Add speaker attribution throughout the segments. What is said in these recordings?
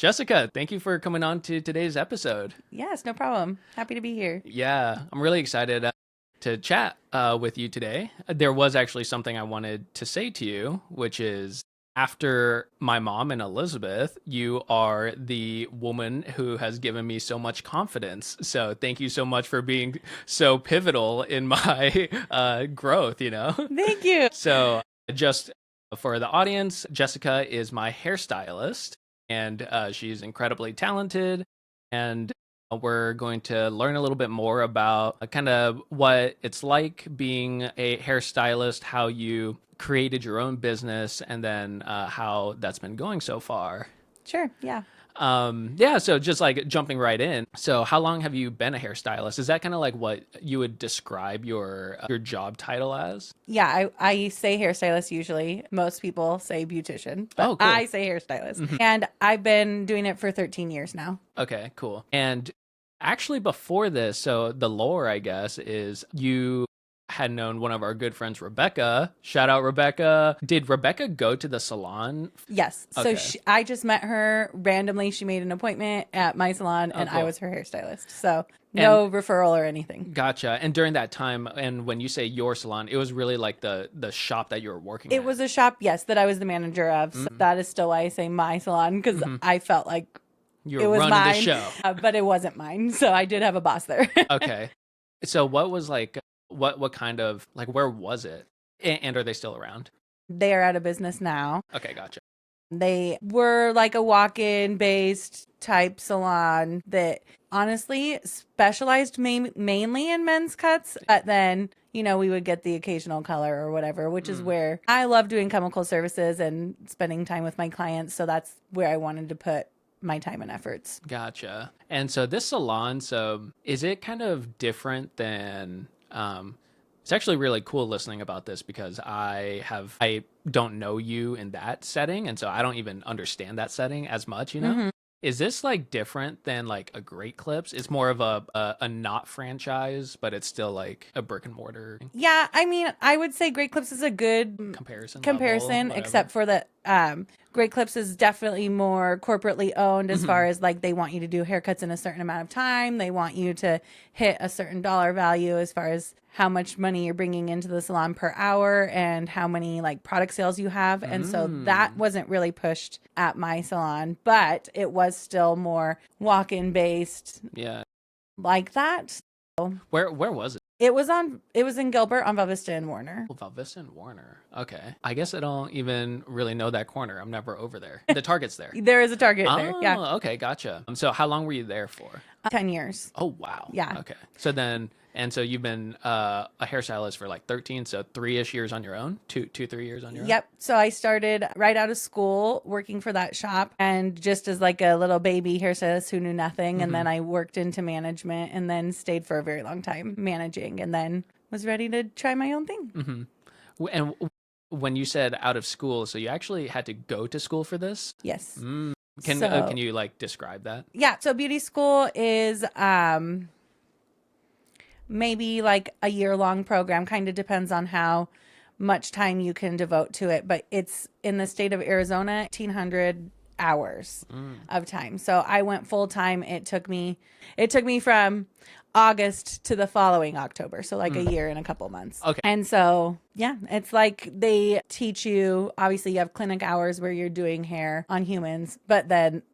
Speaker 1: Jessica, thank you for coming on to today's episode.
Speaker 2: Yes, no problem. Happy to be here.
Speaker 1: Yeah, I'm really excited to chat with you today. There was actually something I wanted to say to you, which is after my mom and Elizabeth, you are the woman who has given me so much confidence. So thank you so much for being so pivotal in my growth.
Speaker 2: Thank you.
Speaker 1: So just for the audience, Jessica is my hairstylist, and she's incredibly talented. And we're going to learn a little bit more about kind of what it's like being a hairstylist, how you created your own business, and then how that's been going so far.
Speaker 2: Sure. Yeah.
Speaker 1: Yeah, so just like jumping right in. So how long have you been a hairstylist? Is that kind of like what you would describe your job title as?
Speaker 2: Yeah. I say hairstylist usually. Most people say beautician, but
Speaker 1: Oh, cool.
Speaker 2: I say hairstylist. And I've been doing it for 13 years now.
Speaker 1: Okay, cool. And actually before this, so the lore, I guess, is you had known one of our good friends, Rebecca. Shout out, Rebecca. Did Rebecca go to the salon?
Speaker 2: Yes. So
Speaker 1: Okay.
Speaker 2: I just met her randomly. She made an appointment at my salon and I
Speaker 1: cool.
Speaker 2: was her hairstylist. So no referral or anything.
Speaker 1: Gotcha. And during that time, and when you say your salon, it was really like the shop that you were working
Speaker 2: It
Speaker 1: at.
Speaker 2: was a shop, yes, that I was the manager of. So that is still why I say my salon because I felt like
Speaker 1: You
Speaker 2: it
Speaker 1: were
Speaker 2: was
Speaker 1: running
Speaker 2: mine,
Speaker 1: the show.
Speaker 2: but it wasn't mine. So I did have a boss there.
Speaker 1: Okay. So what was like, what kind of, like, where was it? And are they still around?
Speaker 2: They are out of business now.
Speaker 1: Okay, gotcha.
Speaker 2: They were like a walk-in based type salon that honestly specialized mainly in men's cuts. But then, we would get the occasional color or whatever, which is where I love doing chemical services and spending time with my clients. So that's where I wanted to put my time and efforts.
Speaker 1: Gotcha. And so this salon, so is it kind of different than it's actually really cool listening about this because I don't know you in that setting, and so I don't even understand that setting as much. Is this like different than like a Great Clips? It's more of a not franchise, but it's still like a brick and mortar
Speaker 2: Yeah, I mean, I would say Great Clips is a good
Speaker 1: comparison,
Speaker 2: comparison,
Speaker 1: level,
Speaker 2: except for that Great Clips is definitely more corporately owned as far as like they want you to do haircuts in a certain amount of time. They want you to hit a certain dollar value as far as how much money you're bringing into the salon per hour and how many like product sales you have. And so that wasn't really pushed at my salon, but it was still more walk-in based
Speaker 1: Yeah.
Speaker 2: like that.
Speaker 1: Where was it?
Speaker 2: It was in Gilbert on Valvista and Warner.
Speaker 1: Oh, Valvista and Warner. Okay. I guess I don't even really know that corner. I'm never over there. The Target's there.
Speaker 2: There is a Target there. Yeah.
Speaker 1: Oh, okay, gotcha. So how long were you there for?
Speaker 2: 10 years.
Speaker 1: Oh, wow.
Speaker 2: Yeah.
Speaker 1: Okay. So you've been a hairstylist for like 13, so 3-ish years on your own? 3 years on your own?
Speaker 2: Yep. So I started right out of school working for that shop and just as like a little baby hairstylist who knew nothing. And then I worked into management and then stayed for a very long time managing and then was ready to try my own thing.
Speaker 1: And when you said out of school, so you actually had to go to school for this?
Speaker 2: Yes.
Speaker 1: Can you like describe that?
Speaker 2: Yeah. So beauty school is maybe like a year-long program, kind of depends on how much time you can devote to it, but it's in the state of Arizona, 1,800 hours of time. So I went full time. It took me from August to the following October, so like a year and a couple months.
Speaker 1: Okay.
Speaker 2: And so yeah, it's like they teach you, obviously you have clinic hours where you're doing hair on humans,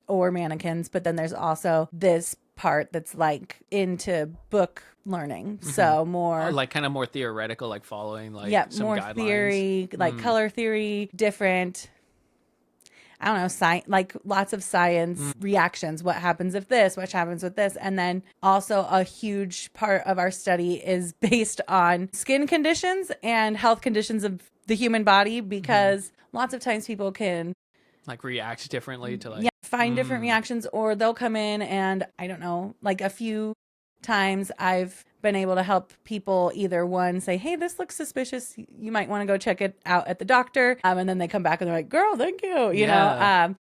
Speaker 2: or mannequins, but then there's also this part that's like into book learning. So more
Speaker 1: Like kind of more theoretical, like following like some
Speaker 2: more
Speaker 1: guidelines.
Speaker 2: theory, like color theory, different, I don't know, science, like lots of science reactions. What happens if this? What happens with this? And then also a huge part of our study is based on skin conditions and health conditions of the human body because lots of times people can
Speaker 1: Like react differently to like
Speaker 2: find different reactions, or they'll come in and I don't know, like a few times I've been able to help people either one say, hey, this looks suspicious. You might want to go check it out at the doctor. And then they come back and they're like, girl, thank you. You know,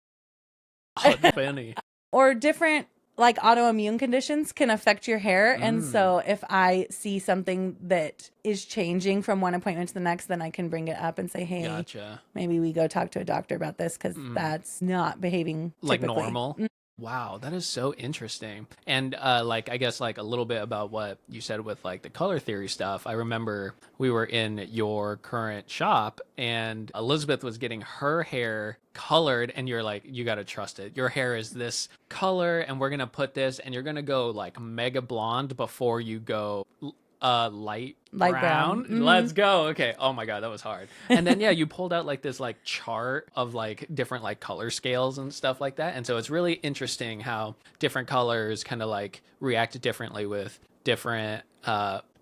Speaker 1: oh, that's funny.
Speaker 2: or different like autoimmune conditions can affect your hair. And so if I see something that is changing from one appointment to the next, then I can bring it up and say, hey,
Speaker 1: Gotcha.
Speaker 2: maybe we go talk to a doctor about this because that's not behaving
Speaker 1: Like
Speaker 2: typically.
Speaker 1: normal. Wow, that is so interesting. And like I guess like a little bit about what you said with like the color theory stuff. I remember we were in your current shop and Elizabeth was getting her hair colored and you're like you got to trust it. Your hair is this color and we're going to put this and you're going to go like mega blonde before you go light
Speaker 2: Light brown.
Speaker 1: brown. Let's go. Okay. Oh my god, that was hard. And then yeah, you pulled out like this like chart of like different like color scales and stuff like that. And so it's really interesting how different colors kind of like react differently with different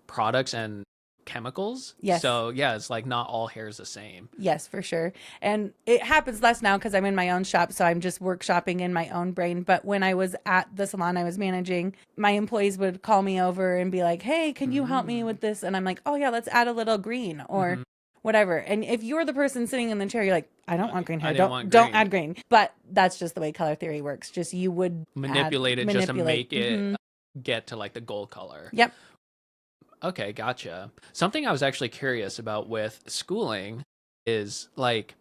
Speaker 1: products and chemicals.
Speaker 2: Yes.
Speaker 1: So yeah, it's like not all hair is the same.
Speaker 2: Yes, for sure. And it happens less now because I'm in my own shop. So I'm just workshopping in my own brain. But when I was at the salon I was managing, my employees would call me over and be like, hey, can you help me with this? And I'm like, oh, yeah, let's add a little green or whatever. And if you're the person sitting in the chair, you're like, I don't want green hair. Don't add green. But that's just the way color theory works. Just you would
Speaker 1: manipulate it just to make it get to like the gold color.
Speaker 2: Yep.
Speaker 1: Okay, gotcha. Something I was actually curious about with schooling is like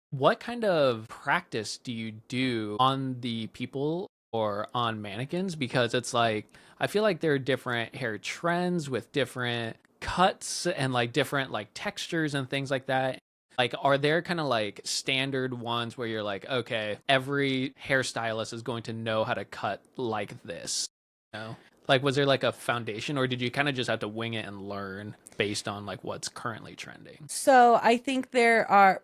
Speaker 1: what kind of practice do you do on the people or on mannequins? Because it's like I feel like there are different hair trends with different cuts and like different like textures and things like that. Like, are there kind of like standard ones where you're like, okay, every hairstylist is going to know how to cut like this? You know? Like, was there like a foundation or did you kind of just have to wing it and learn based on like what's currently trending?
Speaker 2: So I think I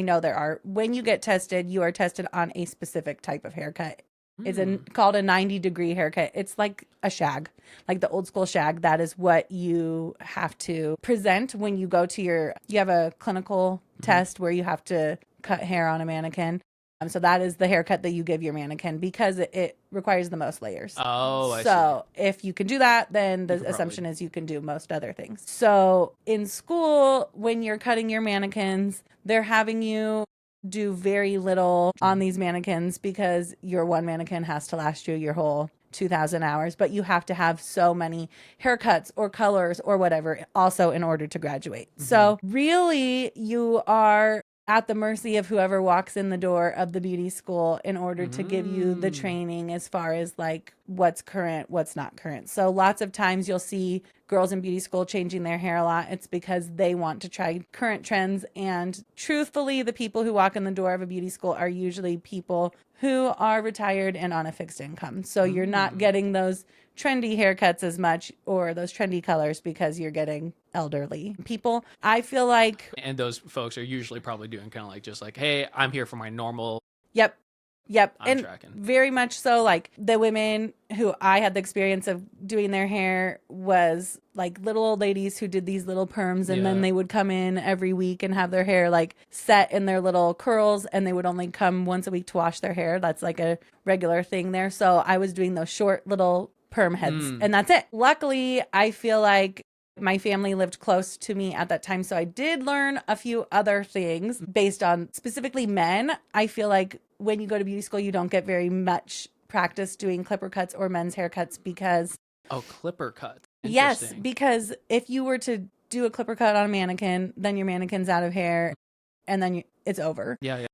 Speaker 2: know there are. When you get tested, you are tested on a specific type of haircut. It's called a 90-degree haircut. It's like a shag, like the old school shag. That is what you have to present when you go to you have a clinical test where you have to cut hair on a mannequin. So that is the haircut that you give your mannequin because it requires the most layers.
Speaker 1: Oh, I see.
Speaker 2: So if you can do that, then the assumption is you can do most other things. So in school, when you're cutting your mannequins, they're having you do very little on these mannequins because your one mannequin has to last you your whole 2,000 hours, but you have to have so many haircuts or colors or whatever also in order to graduate. So really you are at the mercy of whoever walks in the door of the beauty school in order to give you the training as far as like what's current, what's not current. So lots of times you'll see girls in beauty school changing their hair a lot. It's because they want to try current trends. And truthfully, the people who walk in the door of a beauty school are usually people who are retired and on a fixed income. So you're not getting those trendy haircuts as much or those trendy colors because you're getting elderly people. I feel like...
Speaker 1: And those folks are usually probably doing kind of like just like, hey, I'm here for my normal...
Speaker 2: Yep.
Speaker 1: I'm
Speaker 2: and
Speaker 1: tracking.
Speaker 2: Very much so. Like the women who I had the experience of doing their hair was like little old ladies who did these little perms and then they would come in every week and have their hair like set in their little curls and they would only come once a week to wash their hair. That's like a regular thing there. So I was doing those short little perm heads and that's it. Luckily, I feel like my family lived close to me at that time. So I did learn a few other things based on specifically men. I feel like when you go to beauty school, you don't get very much practice doing clipper cuts or men's haircuts because...
Speaker 1: Oh, clipper cuts.
Speaker 2: Yes, because if you were to do a clipper cut on a mannequin, then your mannequin's out of hair and then it's over.
Speaker 1: Yeah.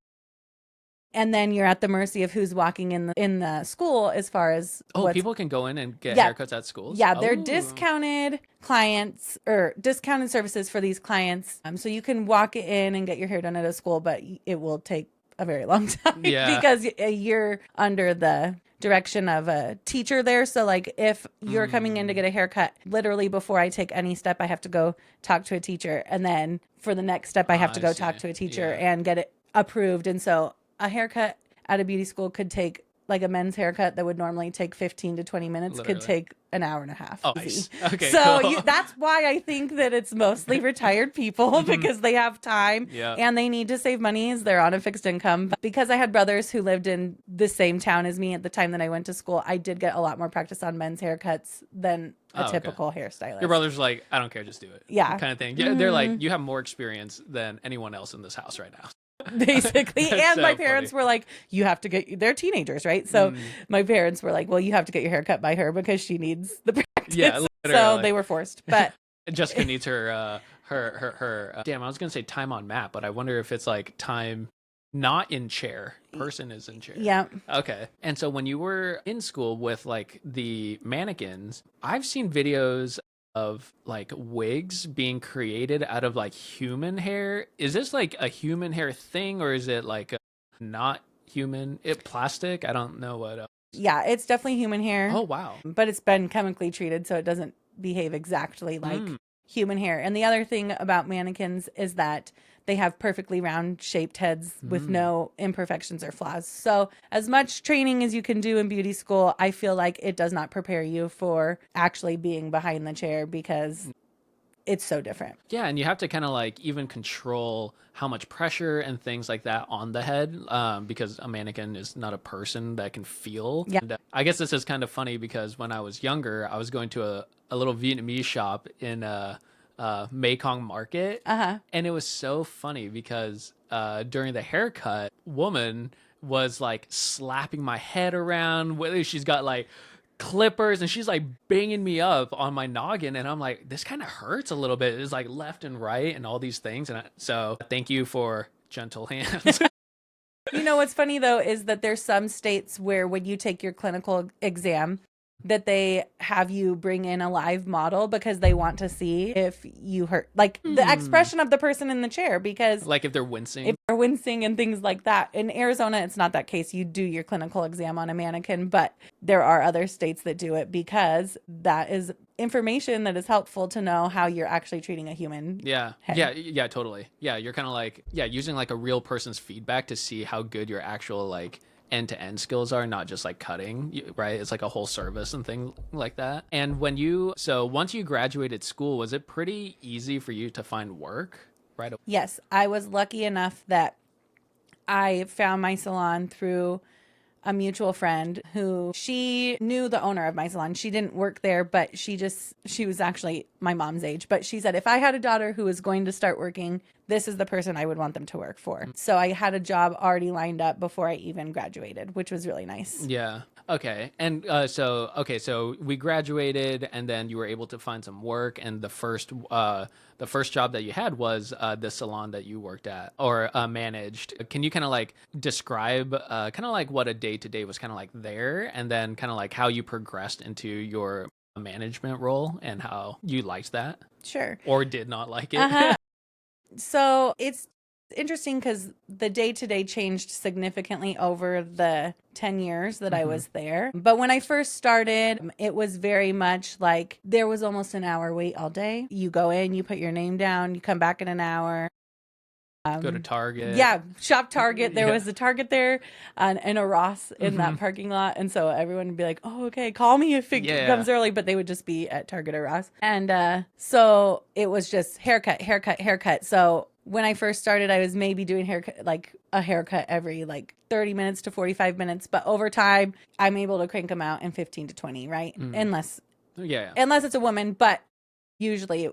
Speaker 2: And then you're at the mercy of who's walking in the school as far as...
Speaker 1: people can go in and get haircuts at schools?
Speaker 2: Yeah, they're discounted clients or discounted services for these clients. So you can walk in and get your hair done at a school, but it will take a very long time because you're under the direction of a teacher there. So like if you're coming in to get a haircut, literally before I take any step, I have to go talk to a teacher. And then for the next step, I have to go talk to a teacher and get it approved. And so a haircut at a beauty school could take like a men's haircut that would normally take 15 to 20 minutes could take an hour and a half.
Speaker 1: Oh, nice. Okay,
Speaker 2: so
Speaker 1: cool.
Speaker 2: That's why I think that it's mostly retired people because they have time and they need to save money as they're on a fixed income. But because I had brothers who lived in the same town as me at the time that I went to school, I did get a lot more practice on men's haircuts than a typical hairstylist.
Speaker 1: Your brother's like, I don't care, just do it.
Speaker 2: Yeah.
Speaker 1: Kind of thing. Yeah, they're like, you have more experience than anyone else in this house right now.
Speaker 2: Basically. And so my parents were like, you have to they're teenagers, right? So my parents were like, well, you have to get your hair cut by her because she needs the practice.
Speaker 1: Yeah,
Speaker 2: so they were forced. But
Speaker 1: Jessica needs her damn, I was gonna say time on map, but I wonder if it's like time Not in chair. Person is in chair.
Speaker 2: Yeah.
Speaker 1: Okay. And so when you were in school with like the mannequins, I've seen videos of like wigs being created out of like human hair. Is this like a human hair thing, or is it like a not human? It plastic? I don't know what.
Speaker 2: Yeah, it's definitely human hair,
Speaker 1: Oh wow.
Speaker 2: but it's been chemically treated so it doesn't behave exactly like
Speaker 1: Mm.
Speaker 2: human hair. And the other thing about mannequins is that they have perfectly round shaped heads with no imperfections or flaws. So, as much training as you can do in beauty school, I feel like it does not prepare you for actually being behind the chair because it's so different.
Speaker 1: Yeah, and you have to kind of like even control how much pressure and things like that on the head, because a mannequin is not a person that can feel.
Speaker 2: Yeah.
Speaker 1: And, I guess this is kind of funny because when I was younger, I was going to a little Vietnamese shop in Mekong Market, and it was so funny because during the haircut, woman was like slapping my head around. Whether she's got like clippers and she's like banging me up on my noggin, and I'm like, this kind of hurts a little bit. It's like left and right and all these things, and so thank you for gentle hands.
Speaker 2: You know what's funny though is that there's some states where when you take your clinical exam that they have you bring in a live model because they want to see if you hurt, like the expression of the person in the chair, because
Speaker 1: Like if they're wincing.
Speaker 2: if they're wincing and things like that. In Arizona, it's not that case. You do your clinical exam on a mannequin, but there are other states that do it because that is information that is helpful to know how you're actually treating a human.
Speaker 1: Yeah.
Speaker 2: head.
Speaker 1: Yeah, totally. Yeah, you're kind of like, yeah, using like a real person's feedback to see how good your actual like end-to-end skills are, not just like cutting, right? It's like a whole service and thing like that. And so once you graduated school, was it pretty easy for you to find work right away?
Speaker 2: Yes, I was lucky enough that I found my salon through a mutual friend who she knew the owner of my salon. She didn't work there, but she was actually my mom's age. But she said, if I had a daughter who was going to start working, this is the person I would want them to work for. So I had a job already lined up before I even graduated, which was really nice.
Speaker 1: Yeah. Okay. And so we graduated, and then you were able to find some work, and the first job that you had was the salon that you worked at or managed. Can you kind of like describe kind of like what a day to day was kind of like there, and then kind of like how you progressed into your management role and how you liked that
Speaker 2: Sure.
Speaker 1: or did not like it?
Speaker 2: So it's interesting because the day to day changed significantly over the 10 years that I was there. But when I first started, it was very much like there was almost an hour wait all day. You go in, you put your name down, you come back in an hour.
Speaker 1: Go to Target.
Speaker 2: Yeah, shop Target. There
Speaker 1: Yeah.
Speaker 2: was a Target there and a Ross in that parking lot. And so everyone would be like, oh, okay, call me if it comes early. But they would just be at Target or Ross. And so it was just haircut, haircut, haircut. So when I first started, I was maybe doing a haircut every like 30 minutes to 45 minutes. But over time, I'm able to crank them out in 15 to 20, right? Unless it's a woman. But usually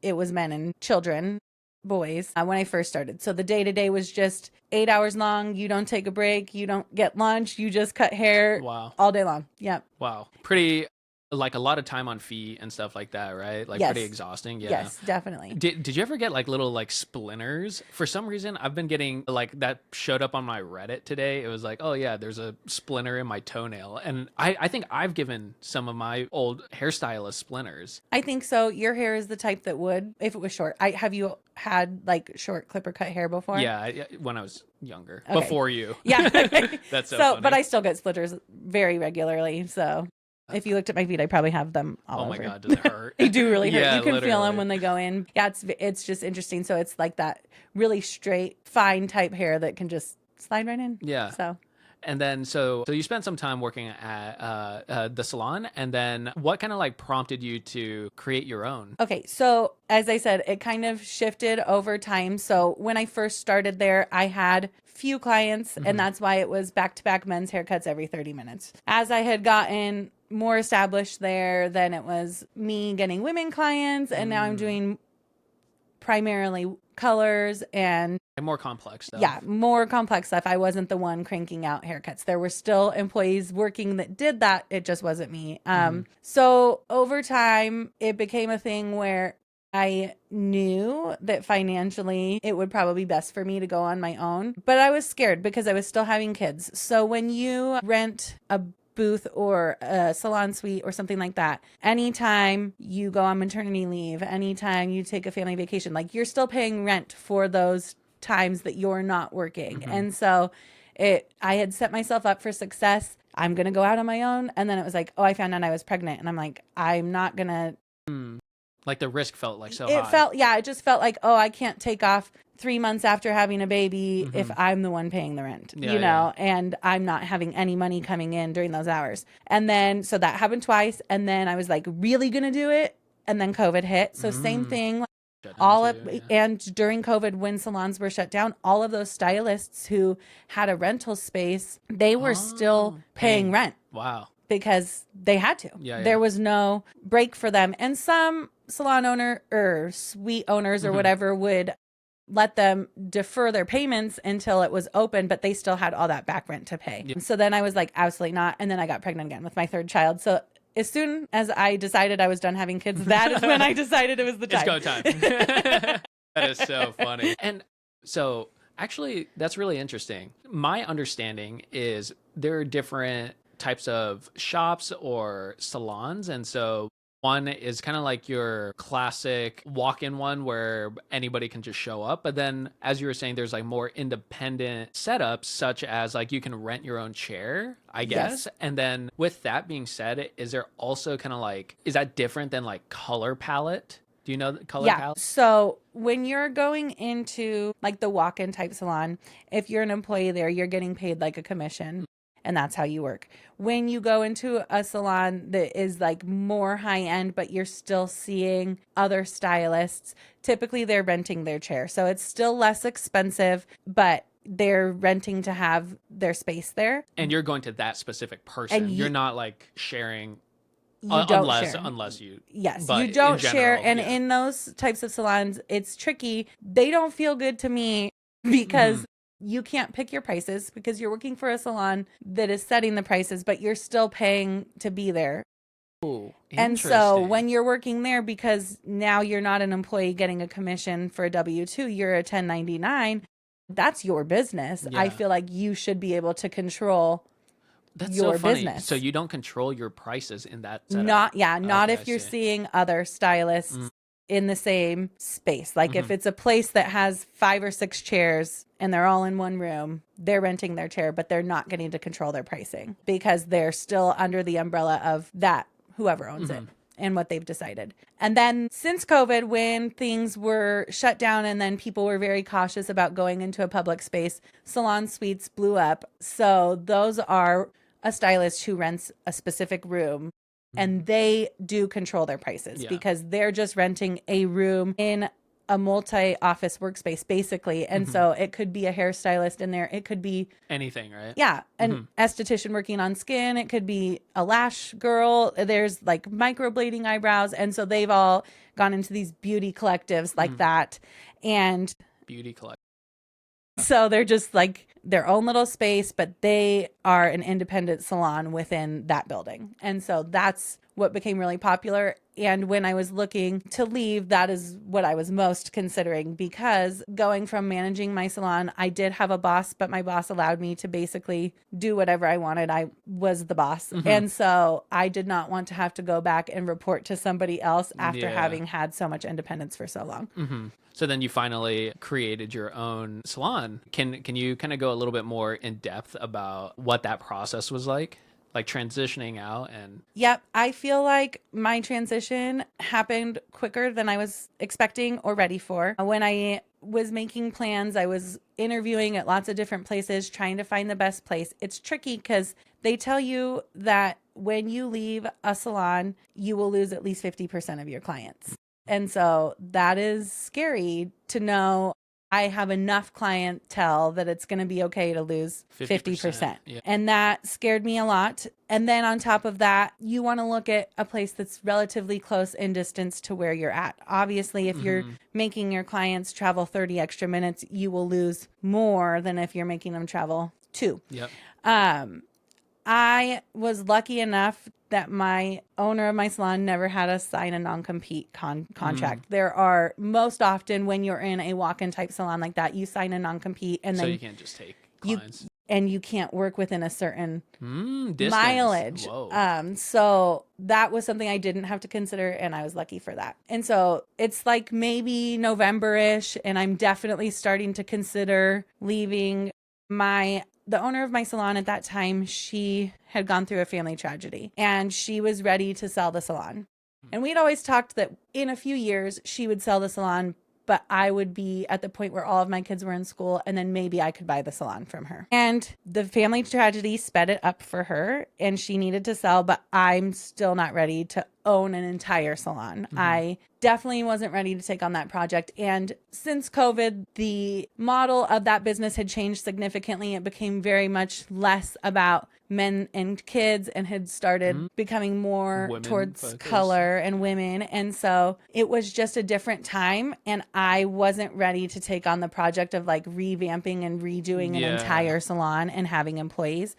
Speaker 2: it was men and children. Boys when I first started. So the day to day was just 8 hours long. You don't take a break. You don't get lunch. You just cut hair all day long. Yeah.
Speaker 1: Wow. Pretty like a lot of time on feet and stuff like that, right? Like pretty exhausting. Yeah.
Speaker 2: Yes, definitely.
Speaker 1: Did you ever get like little like splinters? For some reason, I've been getting like that showed up on my Reddit today. It was like, oh yeah, there's a splinter in my toenail. And I think I've given some of my old hairstylist splinters.
Speaker 2: I think so. Your hair is the type that would, if it was short. Have you had like short clipper cut hair before?
Speaker 1: Yeah, when I was younger.
Speaker 2: Okay.
Speaker 1: Before you.
Speaker 2: Yeah.
Speaker 1: That's so funny.
Speaker 2: But I still get splitters very regularly. So if you looked at my feet, I probably have them all over.
Speaker 1: Oh my God, does it hurt?
Speaker 2: They do really hurt.
Speaker 1: Yeah,
Speaker 2: you can feel
Speaker 1: literally.
Speaker 2: them when they go in. Yeah, it's just interesting. So it's like that really straight, fine type hair that can just slide right in.
Speaker 1: Yeah.
Speaker 2: So.
Speaker 1: And then, so you spent some time working at the salon, and then what kind of like prompted you to create your own?
Speaker 2: Okay, so as I said, it kind of shifted over time. So when I first started there, I had few clients, and that's why it was back-to-back men's haircuts every 30 minutes. As I had gotten more established there, then it was me getting women clients, and now I'm doing primarily colors and
Speaker 1: more complex stuff.
Speaker 2: Yeah, more complex stuff. I wasn't the one cranking out haircuts. There were still employees working that did that. It just wasn't me. So over time, it became a thing where I knew that financially it would probably be best for me to go on my own, but I was scared because I was still having kids. So when you rent a booth or a salon suite or something like that, anytime you go on maternity leave, anytime you take a family vacation, like you're still paying rent for those times that you're not working. And so I had set myself up for success. I'm going to go out on my own. And then it was like, oh, I found out I was pregnant. And I'm like, I'm not going to.
Speaker 1: Like the risk felt like so
Speaker 2: It
Speaker 1: high.
Speaker 2: felt, yeah, it just felt like, oh, I can't take off 3 months after having a baby if I'm the one paying the rent, and I'm not having any money coming in during those hours. And then, so that happened twice. And then I was like, really going to do it. And then COVID hit. So same thing. And during COVID, when salons were shut down, all of those stylists who had a rental space, they were still paying rent.
Speaker 1: Wow.
Speaker 2: Because they had to. There was no break for them. And some salon owner or suite owners or whatever would let them defer their payments until it was open, but they still had all that back rent to pay. So then I was like, absolutely not. And then I got pregnant again with my third child. So as soon as I decided I was done having kids, that is when I decided it was the time.
Speaker 1: It's go time. That is so funny. And so actually, that's really interesting. My understanding is there are different types of shops or salons. And so one is kind of like your classic walk-in one where anybody can just show up. But then, as you were saying, there's like more independent setups, such as like you can rent your own chair, I guess. Yes. And then with that being said, is there also kind of like, is that different than like color palette? Do you know the color palette?
Speaker 2: So when you're going into like the walk-in type salon, if you're an employee there, you're getting paid like a commission. And that's how you work. When you go into a salon that is like more high end, but you're still seeing other stylists, typically they're renting their chair. So it's still less expensive, but they're renting to have their space there.
Speaker 1: And you're going to that specific person. You're not like sharing. Unless you.
Speaker 2: Yes, you don't share. And in those types of salons, it's tricky. They don't feel good to me because you can't pick your prices because you're working for a salon that is setting the prices, but you're still paying to be there.
Speaker 1: Ooh,
Speaker 2: and so when you're working there, because now you're not an employee getting a commission for a W-2, you're a 1099, that's your business. I feel like you should be able to control your business.
Speaker 1: So you don't control your prices in that setup?
Speaker 2: Not if you're seeing other stylists in the same space. Like if it's a place that has 5 or 6 chairs and they're all in one room, they're renting their chair, but they're not getting to control their pricing because they're still under the umbrella of that, whoever owns it and what they've decided. And then since COVID, when things were shut down and then people were very cautious about going into a public space, salon suites blew up. So those are a stylist who rents a specific room. And they do control their prices because they're just renting a room in a multi-office workspace, basically. And so it could be a hairstylist in there. It could be
Speaker 1: anything, right?
Speaker 2: Yeah. An esthetician working on skin. It could be a lash girl. There's like microblading eyebrows. And so they've all gone into these beauty collectives like that. And
Speaker 1: beauty collective.
Speaker 2: So they're just like their own little space, but they are an independent salon within that building. And so that's what became really popular. And when I was looking to leave, that is what I was most considering, because going from managing my salon, I did have a boss, but my boss allowed me to basically do whatever I wanted. I was the boss. And so I did not want to have to go back and report to somebody else after having had so much independence for so long.
Speaker 1: So then you finally created your own salon. Can you kind of go a little bit more in depth about what that process was like transitioning out? And
Speaker 2: Yep, I feel like my transition happened quicker than I was expecting or ready for. When I was making plans, I was interviewing at lots of different places, trying to find the best place. It's tricky because they tell you that when you leave a salon, you will lose at least 50% of your clients. And so that is scary to know. I have enough clientele that it's going to be okay to lose 50%.
Speaker 1: Yeah.
Speaker 2: And that scared me a lot. And then on top of that, you want to look at a place that's relatively close in distance to where you're at. Obviously, if you're making your clients travel 30 extra minutes, you will lose more than if you're making them travel 2.
Speaker 1: Yep.
Speaker 2: I was lucky enough that my owner of my salon never had us sign a non-compete
Speaker 1: Mm.
Speaker 2: contract. There are most often when you're in a walk-in type salon like that, you sign a non-compete and
Speaker 1: So
Speaker 2: then
Speaker 1: you can't just take
Speaker 2: you
Speaker 1: clients.
Speaker 2: you can't work within a certain
Speaker 1: Distance.
Speaker 2: mileage.
Speaker 1: Whoa.
Speaker 2: So that was something I didn't have to consider, and I was lucky for that. And so it's like maybe November-ish, and I'm definitely starting to consider leaving. The owner of my salon at that time, she had gone through a family tragedy, and she was ready to sell the salon. And we'd always talked that in a few years she would sell the salon, but I would be at the point where all of my kids were in school, and then maybe I could buy the salon from her. And the family tragedy sped it up for her, and she needed to sell, but I'm still not ready to own an entire salon. I definitely wasn't ready to take on that project. And since COVID, the model of that business had changed significantly. It became very much less about men and kids and had started becoming more
Speaker 1: Women
Speaker 2: towards
Speaker 1: focused.
Speaker 2: color and women. And so it was just a different time. And I wasn't ready to take on the project of like revamping and redoing an entire salon and having employees.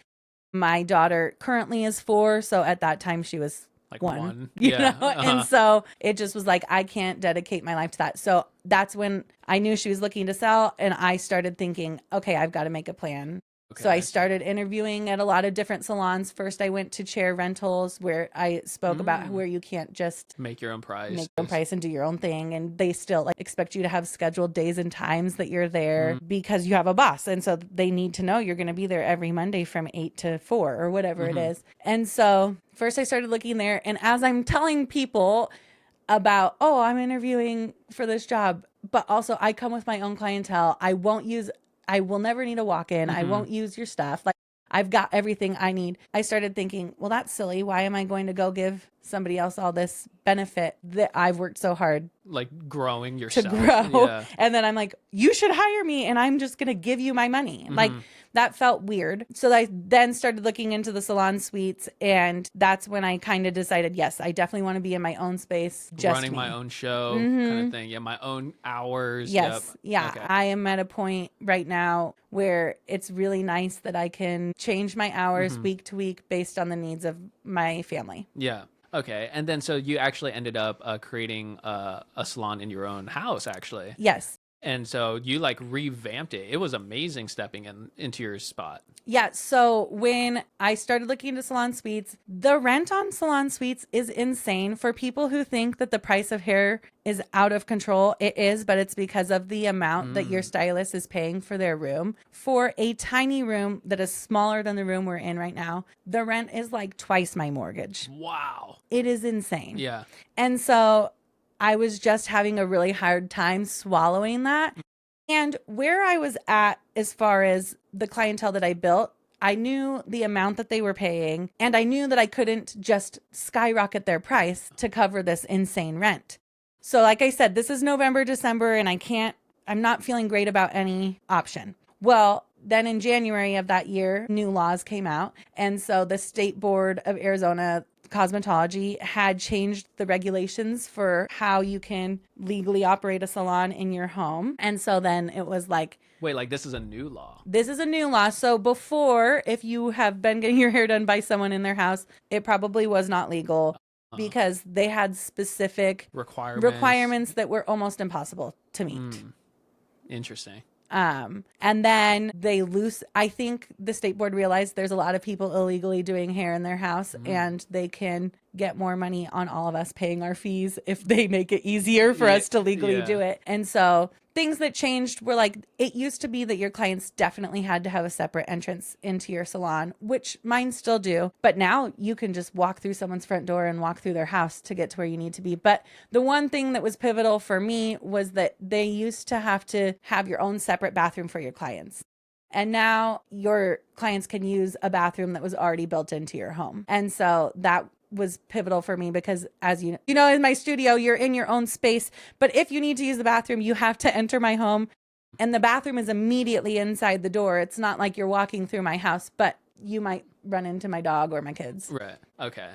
Speaker 2: My daughter currently is 4. So at that time she was
Speaker 1: Like
Speaker 2: one.
Speaker 1: Yeah.
Speaker 2: You know? And so it just was like, I can't dedicate my life to that. So that's when I knew she was looking to sell, and I started thinking, okay, I've got to make a plan. So I started interviewing at a lot of different salons. First, I went to Chair Rentals, where I spoke about where you can't just
Speaker 1: Make your own price.
Speaker 2: make your own price and do your own thing, and they still like expect you to have scheduled days and times that you're there because you have a boss, and so they need to know you're going to be there every Monday from 8 to 4 or whatever it is. And so first I started looking there, and as I'm telling people about, oh, I'm interviewing for this job, but also I come with my own clientele, I will never need a walk-in. I won't use your stuff. Like, I've got everything I need. I started thinking, well, that's silly. Why am I going to go give somebody else all this benefit that I've worked so hard
Speaker 1: Like growing
Speaker 2: to
Speaker 1: yourself.
Speaker 2: grow?
Speaker 1: Yeah.
Speaker 2: And then I'm like, you should hire me and I'm just going to give you my money. Like, that felt weird. So I then started looking into the salon suites, and that's when I kind of decided, yes, I definitely want to be in my own space, just
Speaker 1: Running
Speaker 2: me.
Speaker 1: my own show kind of thing. Yeah, my own hours.
Speaker 2: Yes.
Speaker 1: Yep.
Speaker 2: Yeah.
Speaker 1: Okay.
Speaker 2: I am at a point right now where it's really nice that I can change my hours week to week based on the needs of my family.
Speaker 1: Yeah. Okay. And then so you actually ended up creating a salon in your own house, actually.
Speaker 2: Yes.
Speaker 1: And so you like revamped it. It was amazing stepping into your spot.
Speaker 2: Yeah. So when I started looking into salon suites, the rent on salon suites is insane. For people who think that the price of hair is out of control, it is, but it's because of the amount that your stylist is paying for their room. For a tiny room that is smaller than the room we're in right now, the rent is like twice my mortgage.
Speaker 1: Wow.
Speaker 2: It is insane.
Speaker 1: Yeah.
Speaker 2: And so I was just having a really hard time swallowing that. And where I was at as far as the clientele that I built, I knew the amount that they were paying, and I knew that I couldn't just skyrocket their price to cover this insane rent. So like I said, this is November, December, and I'm not feeling great about any option. Well, then in January of that year, new laws came out. And so the State Board of Arizona Cosmetology had changed the regulations for how you can legally operate a salon in your home. And so then it was like,
Speaker 1: Wait, like this is a new law.
Speaker 2: this is a new law. So before, if you have been getting your hair done by someone in their house, it probably was not legal because they had specific requirements that were almost impossible to meet.
Speaker 1: Interesting.
Speaker 2: And then I think the state board realized there's a lot of people illegally doing hair in their house, and they can get more money on all of us paying our fees if they make it easier for us to legally do it. And so things that changed were like, it used to be that your clients definitely had to have a separate entrance into your salon, which mine still do. But now you can just walk through someone's front door and walk through their house to get to where you need to be. But the one thing that was pivotal for me was that they used to have to have your own separate bathroom for your clients. And now your clients can use a bathroom that was already built into your home. And so that was pivotal for me because, as you know, in my studio, you're in your own space. But if you need to use the bathroom, you have to enter my home, and the bathroom is immediately inside the door. It's not like you're walking through my house, but you might run into my dog or my kids.
Speaker 1: Right. Okay.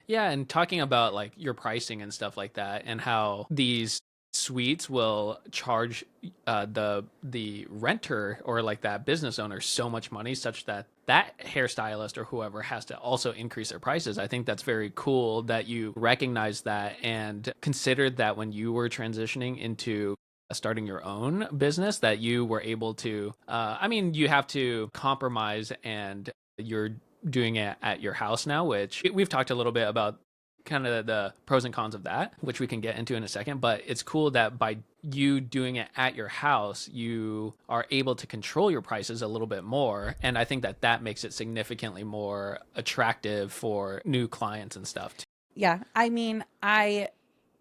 Speaker 1: Yeah. And talking about like your pricing and stuff like that, and how these suites will charge the renter or like that business owner so much money such that that hairstylist or whoever has to also increase their prices. I think that's very cool that you recognize that and considered that when you were transitioning into starting your own business, that you were able to, I mean, you have to compromise, and you're doing it at your house now, which we've talked a little bit about kind of the pros and cons of that, which we can get into in a second. But it's cool that by you doing it at your house, you are able to control your prices a little bit more. And I think that that makes it significantly more attractive for new clients and stuff too.
Speaker 2: Yeah. I mean, I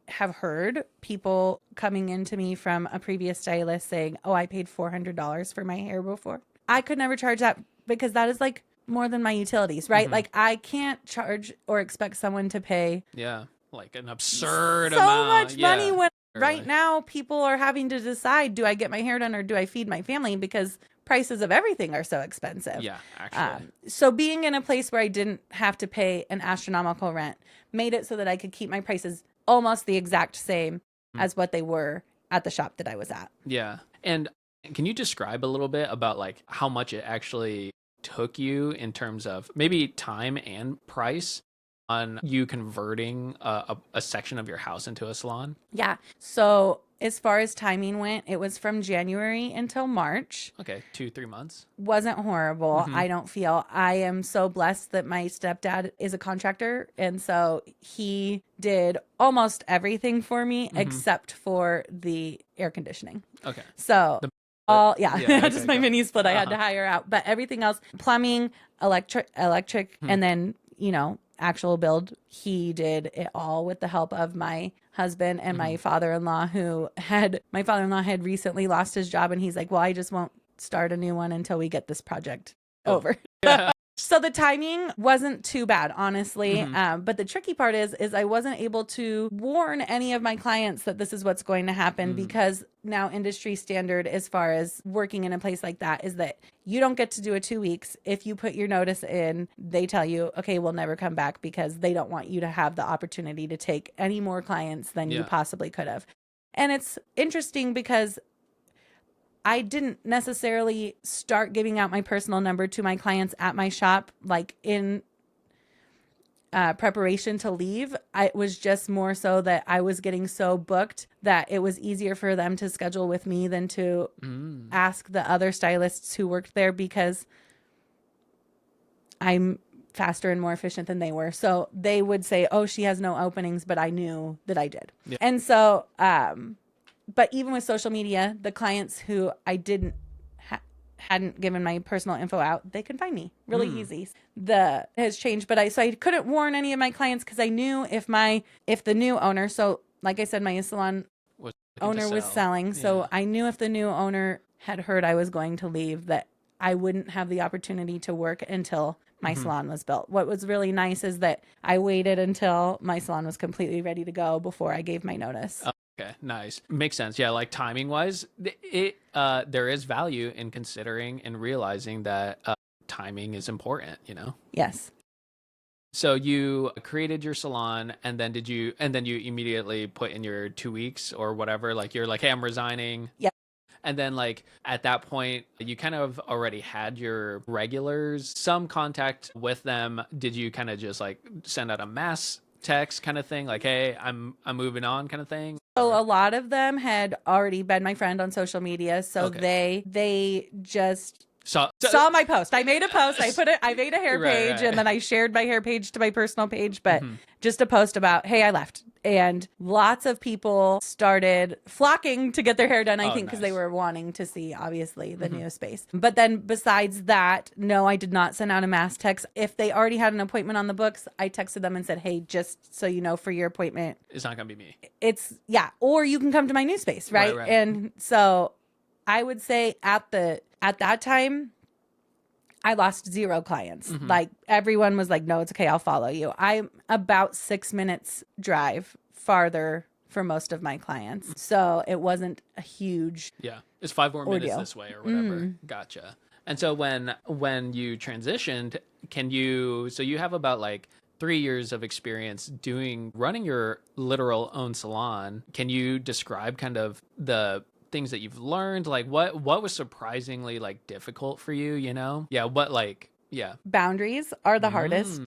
Speaker 2: have heard people coming into me from a previous stylist saying, oh, I paid $400 for my hair before. I could never charge that because that is like more than my utilities, right? Like I can't charge or expect someone to pay
Speaker 1: Like an absurd
Speaker 2: so
Speaker 1: amount.
Speaker 2: much money when
Speaker 1: Really.
Speaker 2: right now people are having to decide, do I get my hair done or do I feed my family? Because prices of everything are so expensive.
Speaker 1: Yeah, actually.
Speaker 2: So being in a place where I didn't have to pay an astronomical rent made it so that I could keep my prices almost the exact same as what they were at the shop that I was at.
Speaker 1: Yeah. And can you describe a little bit about like how much it actually took you in terms of maybe time and price on you converting a section of your house into a salon?
Speaker 2: Yeah. So as far as timing went, it was from January until March.
Speaker 1: Okay, 2-3 months.
Speaker 2: Wasn't horrible. I don't feel. I am so blessed that my stepdad is a contractor. And so he did almost everything for me except for the air conditioning.
Speaker 1: Okay.
Speaker 2: So
Speaker 1: okay,
Speaker 2: just my mini split I had to hire out. But everything else, plumbing, electric, and then, actual build, he did it all with the help of my husband and my father-in-law my father-in-law had recently lost his job, and he's like, well, I just won't start a new one until we get this project over. So the timing wasn't too bad, honestly. But the tricky part is I wasn't able to warn any of my clients that this is what's going to happen, because now industry standard as far as working in a place like that is that you don't get to do it 2 weeks. If you put your notice in, they tell you, okay, we'll never come back, because they don't want you to have the opportunity to take any more clients than you possibly could have. And it's interesting because I didn't necessarily start giving out my personal number to my clients at my shop, like in preparation to leave. It was just more so that I was getting so booked that it was easier for them to schedule with me than to ask the other stylists who worked there, because I'm faster and more efficient than they were. So they would say, oh, she has no openings, but I knew that I did. Yeah. And so, but even with social media, the clients who I hadn't given my personal info out, they could find me really easy. The has changed, but I couldn't warn any of my clients, because I knew if the new owner, so like I said, my salon owner was selling, so I knew if the new owner had heard I was going to leave, that I wouldn't have the opportunity to work until my salon was built. What was really nice is that I waited until my salon was completely ready to go before I gave my notice.
Speaker 1: Okay, nice. Makes sense. Yeah, like timing wise, there is value in considering and realizing that timing is important,
Speaker 2: Yes.
Speaker 1: So you created your salon, and then you immediately put in your 2 weeks or whatever, like you're like, hey, I'm resigning.
Speaker 2: Yeah.
Speaker 1: And then like at that point, you kind of already had your regulars, some contact with them. Did you kind of just like send out a mass text kind of thing, like, hey, I'm moving on kind of thing?
Speaker 2: So a lot of them had already been my friend on social media, so they just saw my post. I made a post. I made a hair page, and then I shared my hair page to my personal page, but just a post about, hey, I left. And lots of people started flocking to get their hair done, I think, because they were wanting to see, obviously, the new space. But then besides that, no, I did not send out a mass text. If they already had an appointment on the books, I texted them and said, hey, just so you know, for your appointment,
Speaker 1: it's not going to be me.
Speaker 2: Or you can come to my new space, right? And so I would say at that time, I lost 0 clients. Like everyone was like, no, it's okay, I'll follow you. I'm about 6 minutes drive farther for most of my clients. So it wasn't a huge
Speaker 1: it's 5 more minutes this way or whatever. Gotcha. And so when you transitioned, so you have about like 3 years of experience running your literal own salon. Can you describe kind of the things that you've learned? Like what was surprisingly like difficult for you, what like Yeah.
Speaker 2: Boundaries are the hardest
Speaker 1: Mm.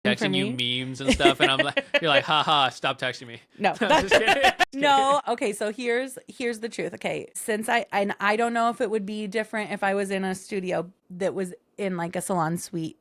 Speaker 2: for
Speaker 1: Texting you
Speaker 2: me.
Speaker 1: memes and stuff, and I'm like, you're like, haha, stop texting me.
Speaker 2: No,
Speaker 1: I'm just kidding. Just
Speaker 2: no. Okay, so here's the truth. Okay, since I don't know if it would be different if I was in a studio that was in like a salon suite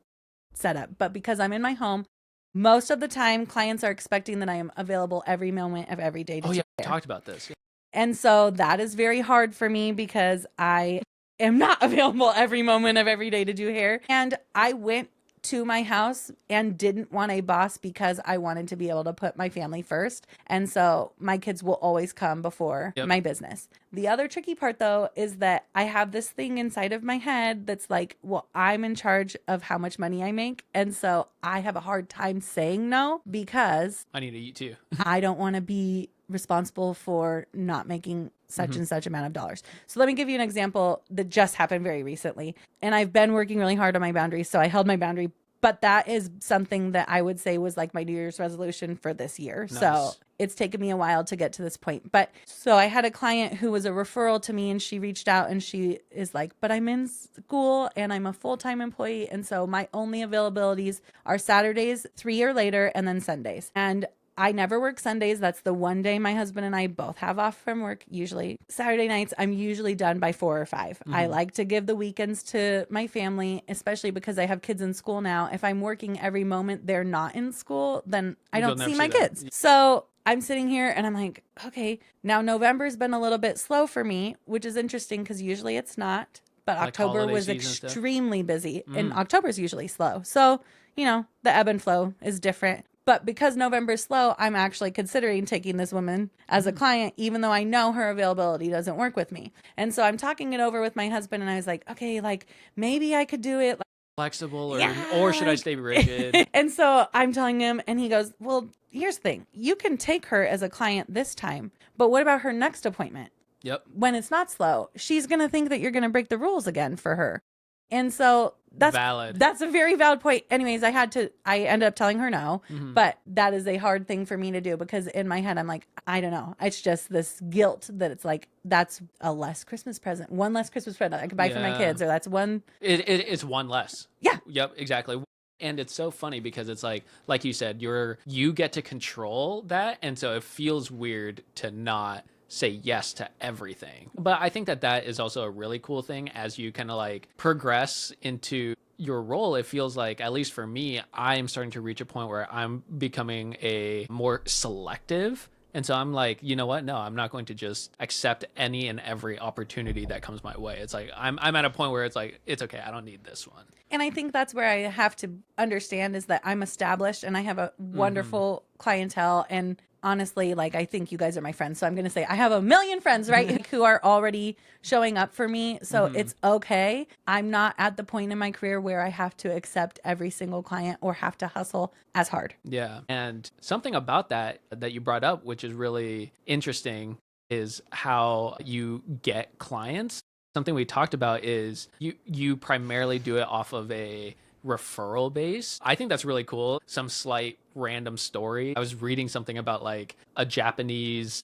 Speaker 2: setup, but because I'm in my home, most of the time clients are expecting that I am available every moment of every day to
Speaker 1: Oh
Speaker 2: do
Speaker 1: yeah, we
Speaker 2: hair.
Speaker 1: talked about this. Yeah.
Speaker 2: And so that is very hard for me because I am not available every moment of every day to do hair. And I went to my house and didn't want a boss because I wanted to be able to put my family first. And so my kids will always come before
Speaker 1: Yep.
Speaker 2: my business. The other tricky part though is that I have this thing inside of my head that's like, well, I'm in charge of how much money I make. And so I have a hard time saying no because
Speaker 1: I need to eat too.
Speaker 2: I don't want to be responsible for not making such and such amount of dollars. So let me give you an example that just happened very recently. And I've been working really hard on my boundaries. So I held my boundary, but that is something that I would say was like my New Year's resolution for this year.
Speaker 1: Nice.
Speaker 2: So it's taken me a while to get to this point. But so I had a client who was a referral to me and she reached out and she is like, but I'm in school and I'm a full-time employee. And so my only availabilities are Saturdays, 3 or later, and then Sundays. And I never work Sundays. That's the one day my husband and I both have off from work. Usually Saturday nights, I'm usually done by 4 or 5. I like to give the weekends to my family, especially because I have kids in school now. If I'm working every moment they're not in school, then I don't see my kids. So I'm sitting here and I'm like, okay, now November's been a little bit slow for me, which is interesting because usually it's not. But
Speaker 1: Like
Speaker 2: October was extremely busy and October is usually slow. So, the ebb and flow is different. But because November is slow, I'm actually considering taking this woman as a client, even though I know her availability doesn't work with me. And so I'm talking it over with my husband and I was like, okay, like maybe I could do it.
Speaker 1: Flexible or should I stay rigid?
Speaker 2: And so I'm telling him and he goes, well, here's the thing. You can take her as a client this time, but what about her next appointment?
Speaker 1: Yep.
Speaker 2: When it's not slow, she's going to think that you're going to break the rules again for her. And so that's
Speaker 1: valid.
Speaker 2: That's a very valid point. Anyways, I ended up telling her no, but that is a hard thing for me to do because in my head, I'm like, I don't know. It's just this guilt that it's like, that's a less Christmas present, one less Christmas present I could buy for my kids, or that's one.
Speaker 1: It's one less.
Speaker 2: Yeah.
Speaker 1: Yep. Exactly. And it's so funny because it's like you said, you get to control that. And so it feels weird to not say yes to everything. But I think that is also a really cool thing as you kind of like progress into your role. It feels like, at least for me, I'm starting to reach a point where I'm becoming a more selective. And so I'm like, you know what? No, I'm not going to just accept any and every opportunity that comes my way. It's like, I'm at a point where it's like, it's okay. I don't need this one.
Speaker 2: And I think that's where I have to understand is that I'm established and I have a wonderful clientele. And honestly, like, I think you guys are my friends. So I'm going to say I have a million friends, right, who are already showing up for me. So it's okay. I'm not at the point in my career where I have to accept every single client or have to hustle as hard.
Speaker 1: Yeah. And something about that you brought up, which is really interesting, is how you get clients. Something we talked about is you primarily do it off of a referral base. I think that's really cool. Some slight random story. I was reading something about like a Japanese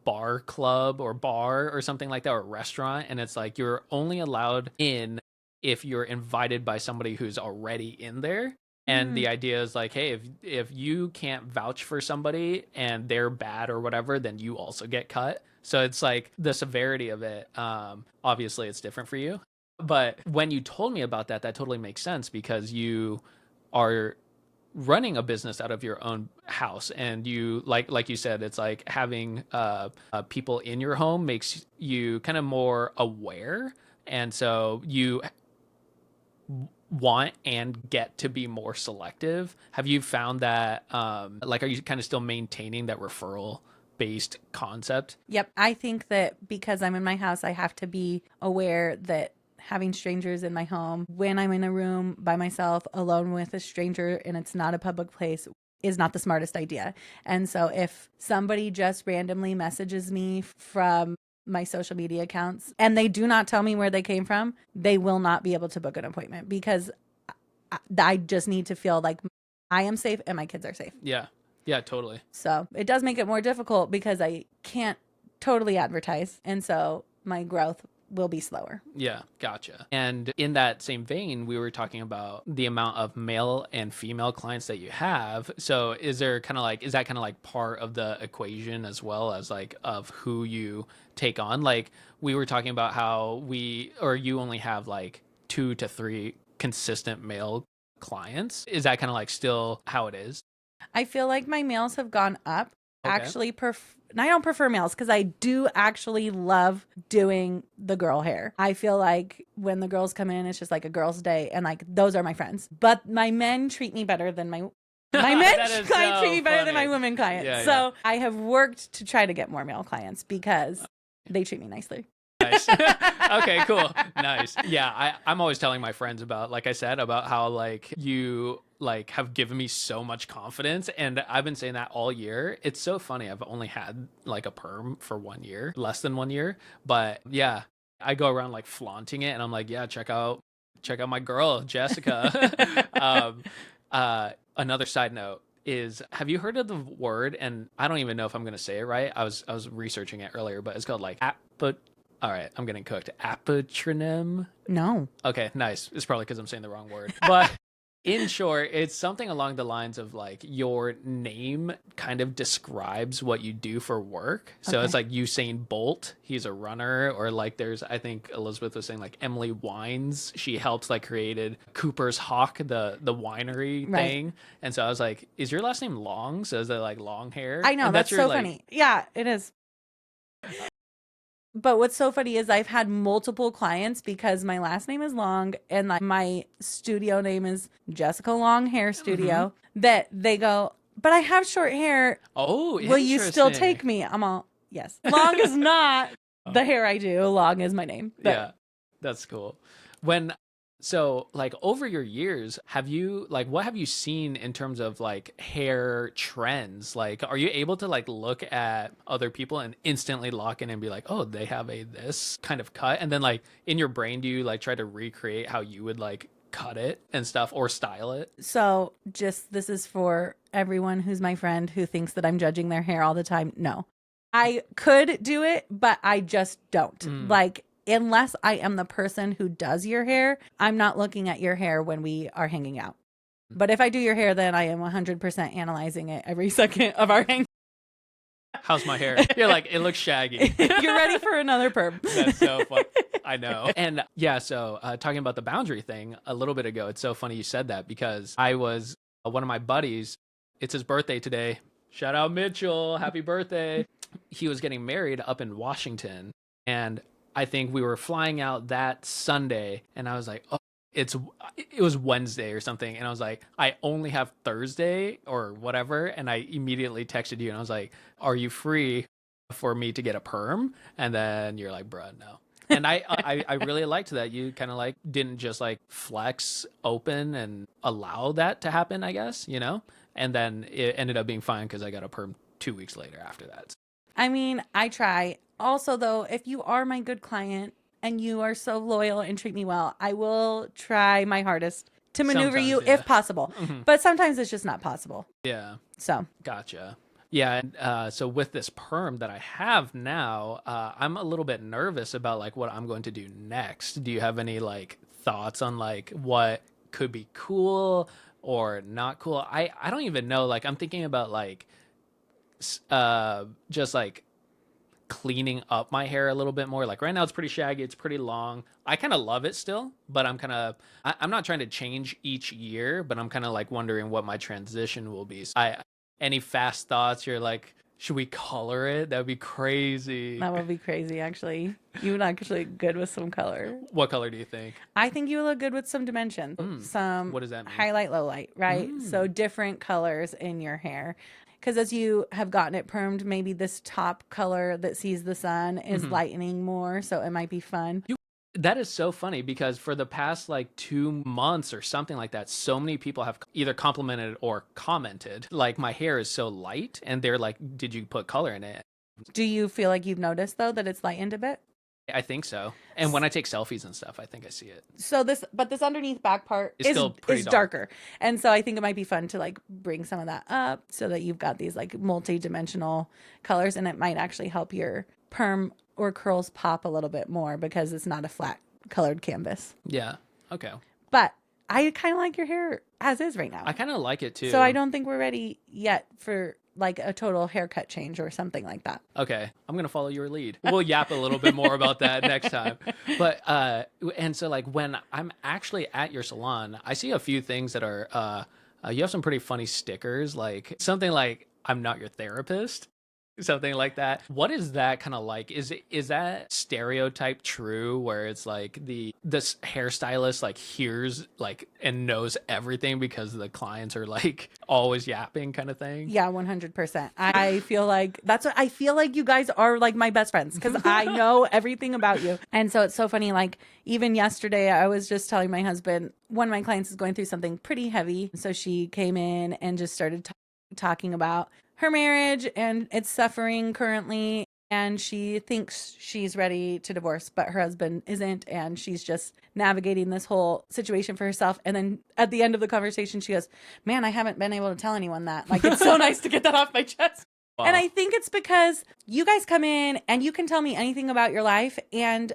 Speaker 1: bar club or bar or something like that, or restaurant, and it's like you're only allowed in if you're invited by somebody who's already in there. And the idea is like, hey, if you can't vouch for somebody and they're bad or whatever, then you also get cut. So it's like the severity of it. Obviously, it's different for you. But when you told me about that totally makes sense because you are running a business out of your own house. And you, like you said, it's like having people in your home makes you kind of more aware. And so you want and get to be more selective. Have you found that are you kind of still maintaining that referral based concept?
Speaker 2: Yep. I think that because I'm in my house, I have to be aware that having strangers in my home, when I'm in a room by myself alone with a stranger and it's not a public place, is not the smartest idea. And so if somebody just randomly messages me from my social media accounts and they do not tell me where they came from, they will not be able to book an appointment because I just need to feel like I am safe and my kids are safe.
Speaker 1: Yeah. Yeah, totally.
Speaker 2: So it does make it more difficult because I can't totally advertise. And so my growth will be slower.
Speaker 1: Yeah, gotcha. And in that same vein, we were talking about the amount of male and female clients that you have. So is that kind of like part of the equation as well as like of who you take on? Like we were talking about how you only have like 2 to 3 consistent male clients. Is that kind of like still how it is?
Speaker 2: I feel like my males have gone up.
Speaker 1: Okay.
Speaker 2: Actually, I don't prefer males because I do actually love doing the girl hair. I feel like when the girls come in, it's just like a girl's day, and like those are my friends. But my men treat me better than my men clients treat me better than my women clients.
Speaker 1: Yeah,
Speaker 2: so I have worked to try to get more male clients because they treat me nicely.
Speaker 1: Nice. Okay, cool. Nice. Yeah, I'm always telling my friends about, like I said, about how like you like have given me so much confidence, and I've been saying that all year. It's so funny. I've only had like a perm for 1 year, less than 1 year, but yeah, I go around like flaunting it, and I'm like, yeah, check out my girl Jessica. Another side note is, have you heard of the word? And I don't even know if I'm gonna say it right. I was researching it earlier, but it's called like all right, I'm getting cooked. Apatronym?
Speaker 2: No.
Speaker 1: Okay, nice. It's probably because I'm saying the wrong word. But in short, it's something along the lines of like your name kind of describes what you do for work. So
Speaker 2: Okay.
Speaker 1: it's like Usain Bolt, he's a runner, or like I think Elizabeth was saying like Emily Wines, she helped like created Cooper's Hawk, the winery
Speaker 2: Right.
Speaker 1: thing. And so I was like, is your last name Long? So is it like long hair?
Speaker 2: I know,
Speaker 1: And
Speaker 2: that's
Speaker 1: your,
Speaker 2: so
Speaker 1: like,
Speaker 2: funny. Yeah, it is. But what's so funny is I've had multiple clients because my last name is Long and like my studio name is Jessica Long Hair Studio, that they go, but I have short hair.
Speaker 1: Oh,
Speaker 2: will you still
Speaker 1: interesting.
Speaker 2: take me? I'm all, yes. Long is not the hair I do. Long is my name. But
Speaker 1: Yeah, that's cool. So like over your years, what have you seen in terms of like hair trends? Like, are you able to like look at other people and instantly lock in and be like, oh, they have this kind of cut? And then like in your brain, do you like try to recreate how you would like cut it and stuff or style it?
Speaker 2: So this is for everyone who's my friend who thinks that I'm judging their hair all the time. No, I could do it, but I just don't. Like, unless I am the person who does your hair, I'm not looking at your hair when we are hanging out. But if I do your hair, then I am 100% analyzing it every second of our hang.
Speaker 1: How's my hair? You're like, it looks shaggy.
Speaker 2: You're ready for another perm.
Speaker 1: That's so fun. I know. And yeah, so talking about the boundary thing a little bit ago, it's so funny you said that because I was one of my buddies, it's his birthday today. Shout out Mitchell. Happy birthday. He was getting married up in Washington. And I think we were flying out that Sunday, and I was like, oh, it was Wednesday or something. And I was like, I only have Thursday or whatever. And I immediately texted you and I was like, are you free for me to get a perm? And then you're like, bruh, no. And I really liked that you kind of like didn't just like flex open and allow that to happen, I guess, you know? And then it ended up being fine because I got a perm 2 weeks later after that.
Speaker 2: I mean, I try. Also, though, if you are my good client and you are so loyal and treat me well, I will try my hardest to maneuver
Speaker 1: Sometimes,
Speaker 2: you
Speaker 1: yeah.
Speaker 2: if possible. But sometimes it's just not possible.
Speaker 1: Yeah.
Speaker 2: So,
Speaker 1: Gotcha. Yeah. And so with this perm that I have now, I'm a little bit nervous about like what I'm going to do next. Do you have any like thoughts on like what could be cool or not cool? I don't even know. Like I'm thinking about like just like cleaning up my hair a little bit more. Like right now it's pretty shaggy, it's pretty long. I kind of love it still, but I'm not trying to change each year, but I'm kind of like wondering what my transition will be. So any fast thoughts? You're like, should we color it? That would be crazy.
Speaker 2: that would be crazy, actually. You would actually good with some color.
Speaker 1: What color do you think?
Speaker 2: I think you would look good with some dimension. Some
Speaker 1: What does that mean?
Speaker 2: highlight, low light, right? So different colors in your hair. Because as you have gotten it permed, maybe this top color that sees the sun is lightening more. So it might be fun.
Speaker 1: That is so funny because for the past like 2 months or something like that, so many people have either complimented or commented like my hair is so light, and they're like, did you put color in it?
Speaker 2: Do you feel like you've noticed, though, that it's lightened a bit?
Speaker 1: I think so. And when I take selfies and stuff, I think I see it.
Speaker 2: So this underneath back part
Speaker 1: It's still pretty
Speaker 2: is
Speaker 1: dark.
Speaker 2: darker. And so I think it might be fun to like bring some of that up so that you've got these like multi-dimensional colors, and it might actually help your perm or curls pop a little bit more because it's not a flat colored canvas.
Speaker 1: Yeah. Okay.
Speaker 2: But I kind of like your hair as is right now.
Speaker 1: I kind of like it too.
Speaker 2: So I don't think we're ready yet for like a total haircut change or something like that.
Speaker 1: Okay, I'm gonna follow your lead. We'll yap a little bit more about that next time. But and so like when I'm actually at your salon, I see a few things that are you have some pretty funny stickers, like something like "I'm not your therapist." Something like that. What is that kind of like? Is that stereotype true where it's like this hairstylist like hears like and knows everything because the clients are like always yapping kind of thing?
Speaker 2: Yeah, 100%. I feel like that's what I feel like you guys are like my best friends because I know everything about you. And so it's so funny. Like even yesterday, I was just telling my husband, one of my clients is going through something pretty heavy. So she came in and just started talking about her marriage and its suffering currently. And she thinks she's ready to divorce, but her husband isn't. And she's just navigating this whole situation for herself. And then at the end of the conversation, she goes, man, I haven't been able to tell anyone that. Like, it's so nice to get that off my chest. Wow. And I think it's because you guys come in and you can tell me anything about your life. And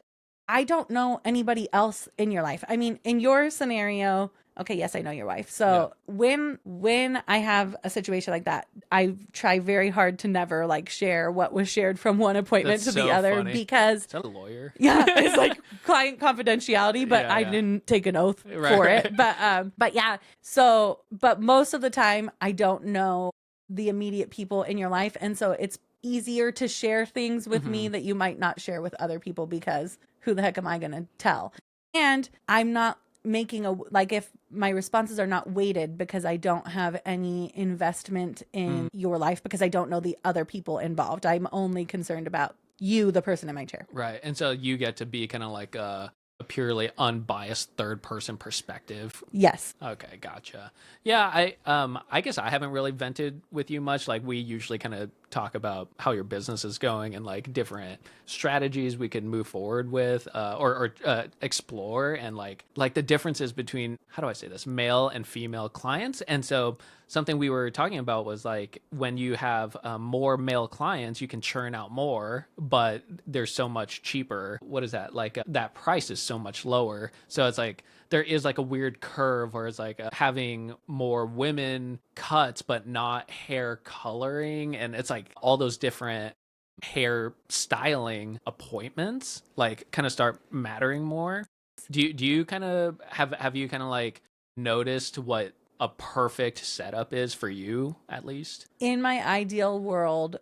Speaker 2: I don't know anybody else in your life. I mean, in your scenario, okay, yes, I know your wife. So yeah. when I have a situation like that, I try very hard to never like share what was shared from one appointment to the other funny. Because
Speaker 1: is that a lawyer?
Speaker 2: Yeah, it's like client confidentiality, but I didn't take an oath for it. But yeah. So, but most of the time I don't know the immediate people in your life, and so it's easier to share things with me that you might not share with other people because who the heck am I going to tell? And I'm not making like if my responses are not weighted because I don't have any investment in your life because I don't know the other people involved. I'm only concerned about you, the person in my chair.
Speaker 1: Right. And so you get to be kind of like a purely unbiased third person perspective.
Speaker 2: Yes.
Speaker 1: Okay, gotcha. Yeah, I guess I haven't really vented with you much. Like we usually kind of talk about how your business is going and like different strategies we could move forward with or explore, and like the differences between, how do I say this, male and female clients. And so something we were talking about was like when you have more male clients, you can churn out more, but they're so much cheaper. What is that? Like that price is so much lower. So it's like there is like a weird curve where it's like having more women cuts, but not hair coloring. And it's like all those different hair styling appointments like kind of start mattering more. Do you kind of have you kind of like noticed what a perfect setup is for you, at least?
Speaker 2: In my ideal world,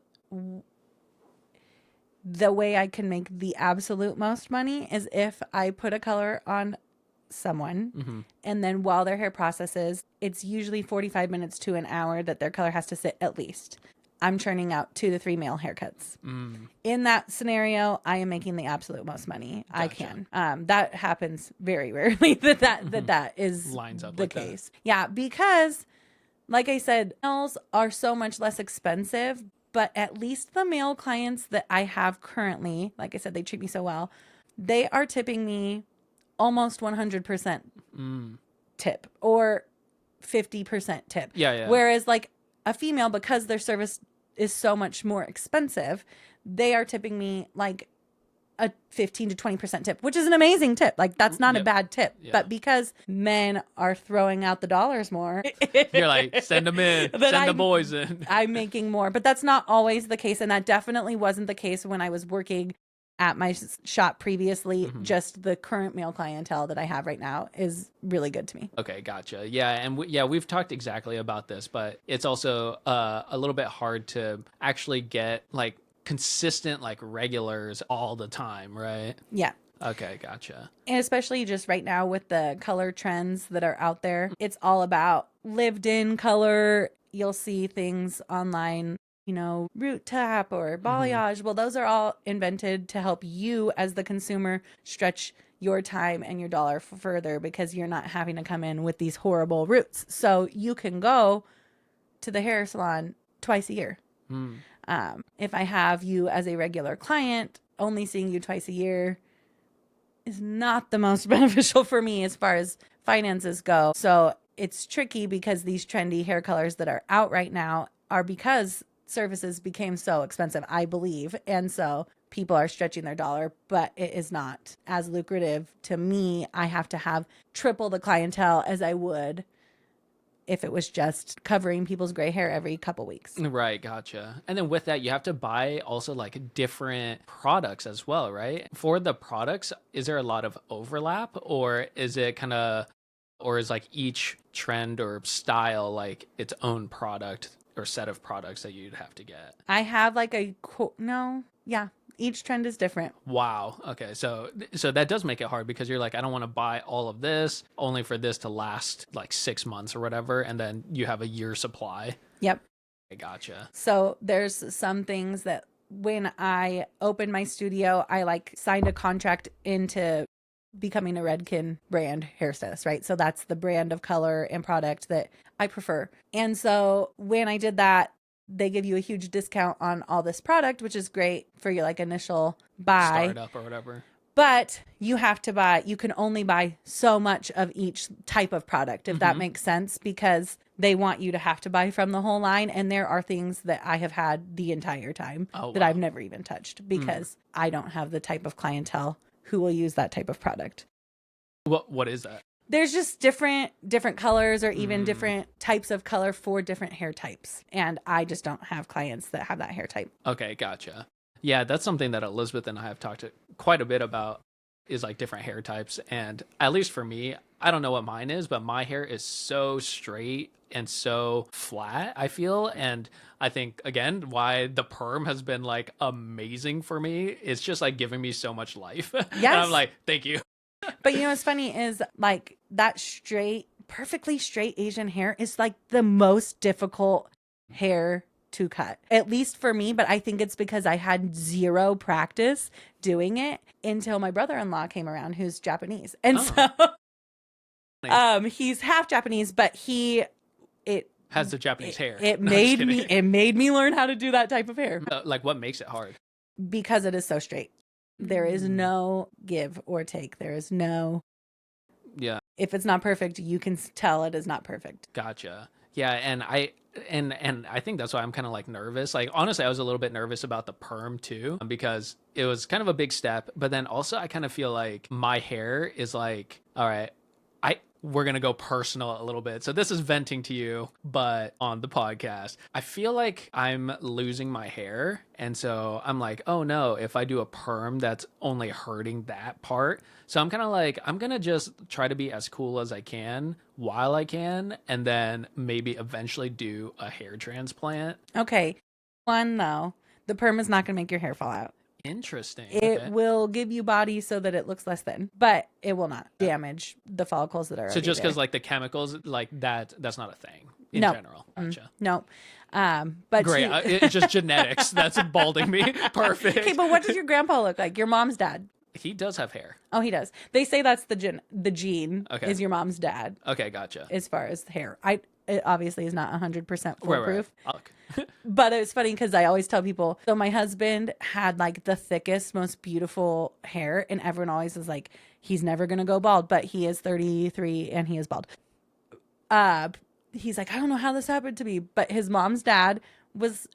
Speaker 2: the way I can make the absolute most money is if I put a color on someone and then while their hair processes, it's usually 45 minutes to an hour that their color has to sit at least. I'm churning out 2 to 3 male haircuts. In that scenario, I am making the absolute most money. Gotcha. I can. That happens very rarely that is lines up the like case. That. Yeah, because like I said, males are so much less expensive, but at least the male clients that I have currently, like I said, they treat me so well. They are tipping me almost 100% tip or 50% tip.
Speaker 1: Yeah.
Speaker 2: Whereas like a female, because their service is so much more expensive, they are tipping me like a 15 to 20% tip, which is an amazing tip. Like that's not a bad tip, but because men are throwing out the dollars more,
Speaker 1: you're like, send them in, send the boys in.
Speaker 2: I'm making more, but that's not always the case. And that definitely wasn't the case when I was working at my shop previously. Just the current male clientele that I have right now is really good to me.
Speaker 1: Okay, gotcha. Yeah, and we've talked exactly about this, but it's also a little bit hard to actually get like consistent like regulars all the time, right?
Speaker 2: Yeah.
Speaker 1: Okay, gotcha.
Speaker 2: And especially just right now with the color trends that are out there, it's all about lived in color. You'll see things online, you know, root tap or balayage. Well, those are all invented to help you as the consumer stretch your time and your dollar further because you're not having to come in with these horrible roots. So you can go to the hair salon twice a year. If I have you as a regular client, only seeing you twice a year is not the most beneficial for me as far as finances go. So it's tricky because these trendy hair colors that are out right now are because services became so expensive, I believe. And so people are stretching their dollar, but it is not as lucrative to me. I have to have triple the clientele as I would if it was just covering people's gray hair every couple weeks.
Speaker 1: Right, gotcha. And then with that, you have to buy also like different products as well, right? For the products, is there a lot of overlap, or is it kind of, or is like each trend or style like its own product or set of products that you'd have to get?
Speaker 2: I have like no, yeah, each trend is different.
Speaker 1: Wow. Okay. So that does make it hard because you're like, I don't want to buy all of this only for this to last like 6 months or whatever, and then you have a year supply.
Speaker 2: Yep.
Speaker 1: I gotcha.
Speaker 2: So there's some things that when I opened my studio, I like signed a contract into becoming a Redken brand hairstylist, right? So that's the brand of color and product that I prefer. And so when I did that, they give you a huge discount on all this product, which is great for your like initial buy.
Speaker 1: Startup or whatever.
Speaker 2: But you have to buy, you can only buy so much of each type of product, if that makes sense, because they want you to have to buy from the whole line. And there are things that I have had the entire time that I've never even touched because I don't have the type of clientele who will use that type of product.
Speaker 1: What is that?
Speaker 2: There's just different colors or even different types of color for different hair types. And I just don't have clients that have that hair type.
Speaker 1: Okay, gotcha. Yeah, that's something that Elizabeth and I have talked quite a bit about, is like different hair types. And at least for me, I don't know what mine is, but my hair is so straight and so flat, I feel. And I think, again, why the perm has been like amazing for me. It's just like giving me so much life.
Speaker 2: Yes.
Speaker 1: And I'm like, thank you.
Speaker 2: But you know what's funny is like that perfectly straight Asian hair is like the most difficult hair to cut, at least for me. But I think it's because I had zero practice doing it until my brother-in-law came around, who's Japanese. And so he's half Japanese, but it
Speaker 1: has the Japanese hair.
Speaker 2: It made me learn how to do that type of hair.
Speaker 1: Like, what makes it hard?
Speaker 2: Because it is so straight. There is no give or take. There is no.
Speaker 1: Yeah.
Speaker 2: If it's not perfect, you can tell it is not perfect.
Speaker 1: Gotcha. Yeah, and I think that's why I'm kind of like nervous. Like, honestly, I was a little bit nervous about the perm too, because it was kind of a big step. But then also I kind of feel like my hair is like, all right, we're going to go personal a little bit. So this is venting to you, but on the podcast, I feel like I'm losing my hair. And so I'm like, oh no, if I do a perm, that's only hurting that part. So I'm kind of like, I'm going to just try to be as cool as I can while I can. And then maybe eventually do a hair transplant.
Speaker 2: Okay. One though, the perm is not going to make your hair fall out.
Speaker 1: Interesting.
Speaker 2: It will give you body so that it looks less thin, but it will not damage the follicles that are.
Speaker 1: So just because
Speaker 2: there.
Speaker 1: like the chemicals, like that's not a thing in
Speaker 2: No.
Speaker 1: general. Gotcha.
Speaker 2: No. But
Speaker 1: great. It's just genetics that's balding me. Perfect.
Speaker 2: Okay, but what does your grandpa look like? Your mom's dad?
Speaker 1: He does have hair.
Speaker 2: Oh, he does. They say that's the gene
Speaker 1: Okay.
Speaker 2: is your mom's dad.
Speaker 1: Okay, gotcha.
Speaker 2: As far as hair, it obviously is not 100% foolproof.
Speaker 1: Right.
Speaker 2: But it was funny because I always tell people, so my husband had like the thickest, most beautiful hair, and everyone always is like, he's never going to go bald, but he is 33 and he is bald. He's like, I don't know how this happened to me, but his mom's dad was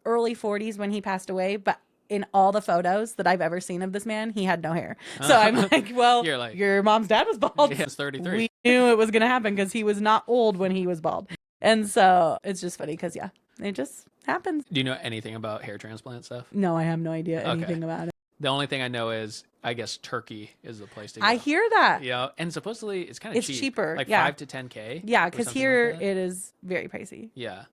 Speaker 2: early 40s when he passed away, but in all the photos that I've ever seen of this man, he had no hair. So I'm like, well,
Speaker 1: You're like,
Speaker 2: your mom's dad was bald.
Speaker 1: He was 33.
Speaker 2: We knew it was going to happen because he was not old when he was bald. And so it's just funny because, yeah, it just happens.
Speaker 1: Do you know anything about hair transplant stuff?
Speaker 2: No, I have no idea anything about it.
Speaker 1: The only thing I know is, I guess Turkey is the place to go.
Speaker 2: I hear that.
Speaker 1: Yeah, and supposedly it's kind of cheap.
Speaker 2: It's cheaper.
Speaker 1: Like
Speaker 2: yeah.
Speaker 1: 5 to 10K.
Speaker 2: Yeah, because here
Speaker 1: like
Speaker 2: it is very pricey.
Speaker 1: Yeah.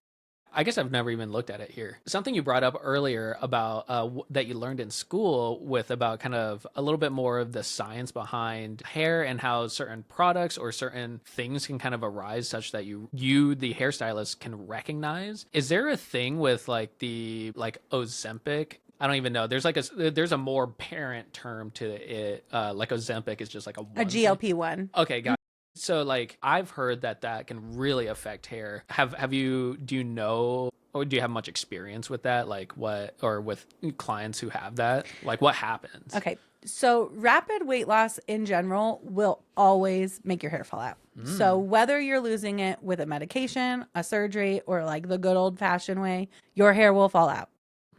Speaker 1: I guess I've never even looked at it here. Something you brought up earlier about that you learned in school with about kind of a little bit more of the science behind hair and how certain products or certain things can kind of arise such that you the hairstylist can recognize. Is there a thing with like the Ozempic? I don't even know. There's a more parent term to it. Like Ozempic is just like a
Speaker 2: GLP-1.
Speaker 1: Okay, got it. So like I've heard that can really affect hair. Do you know, or do you have much experience with that? Like or with clients who have that? Like what happens?
Speaker 2: Okay. So rapid weight loss in general will always make your hair fall out. So whether you're losing it with a medication, a surgery, or like the good old fashioned way, your hair will fall out.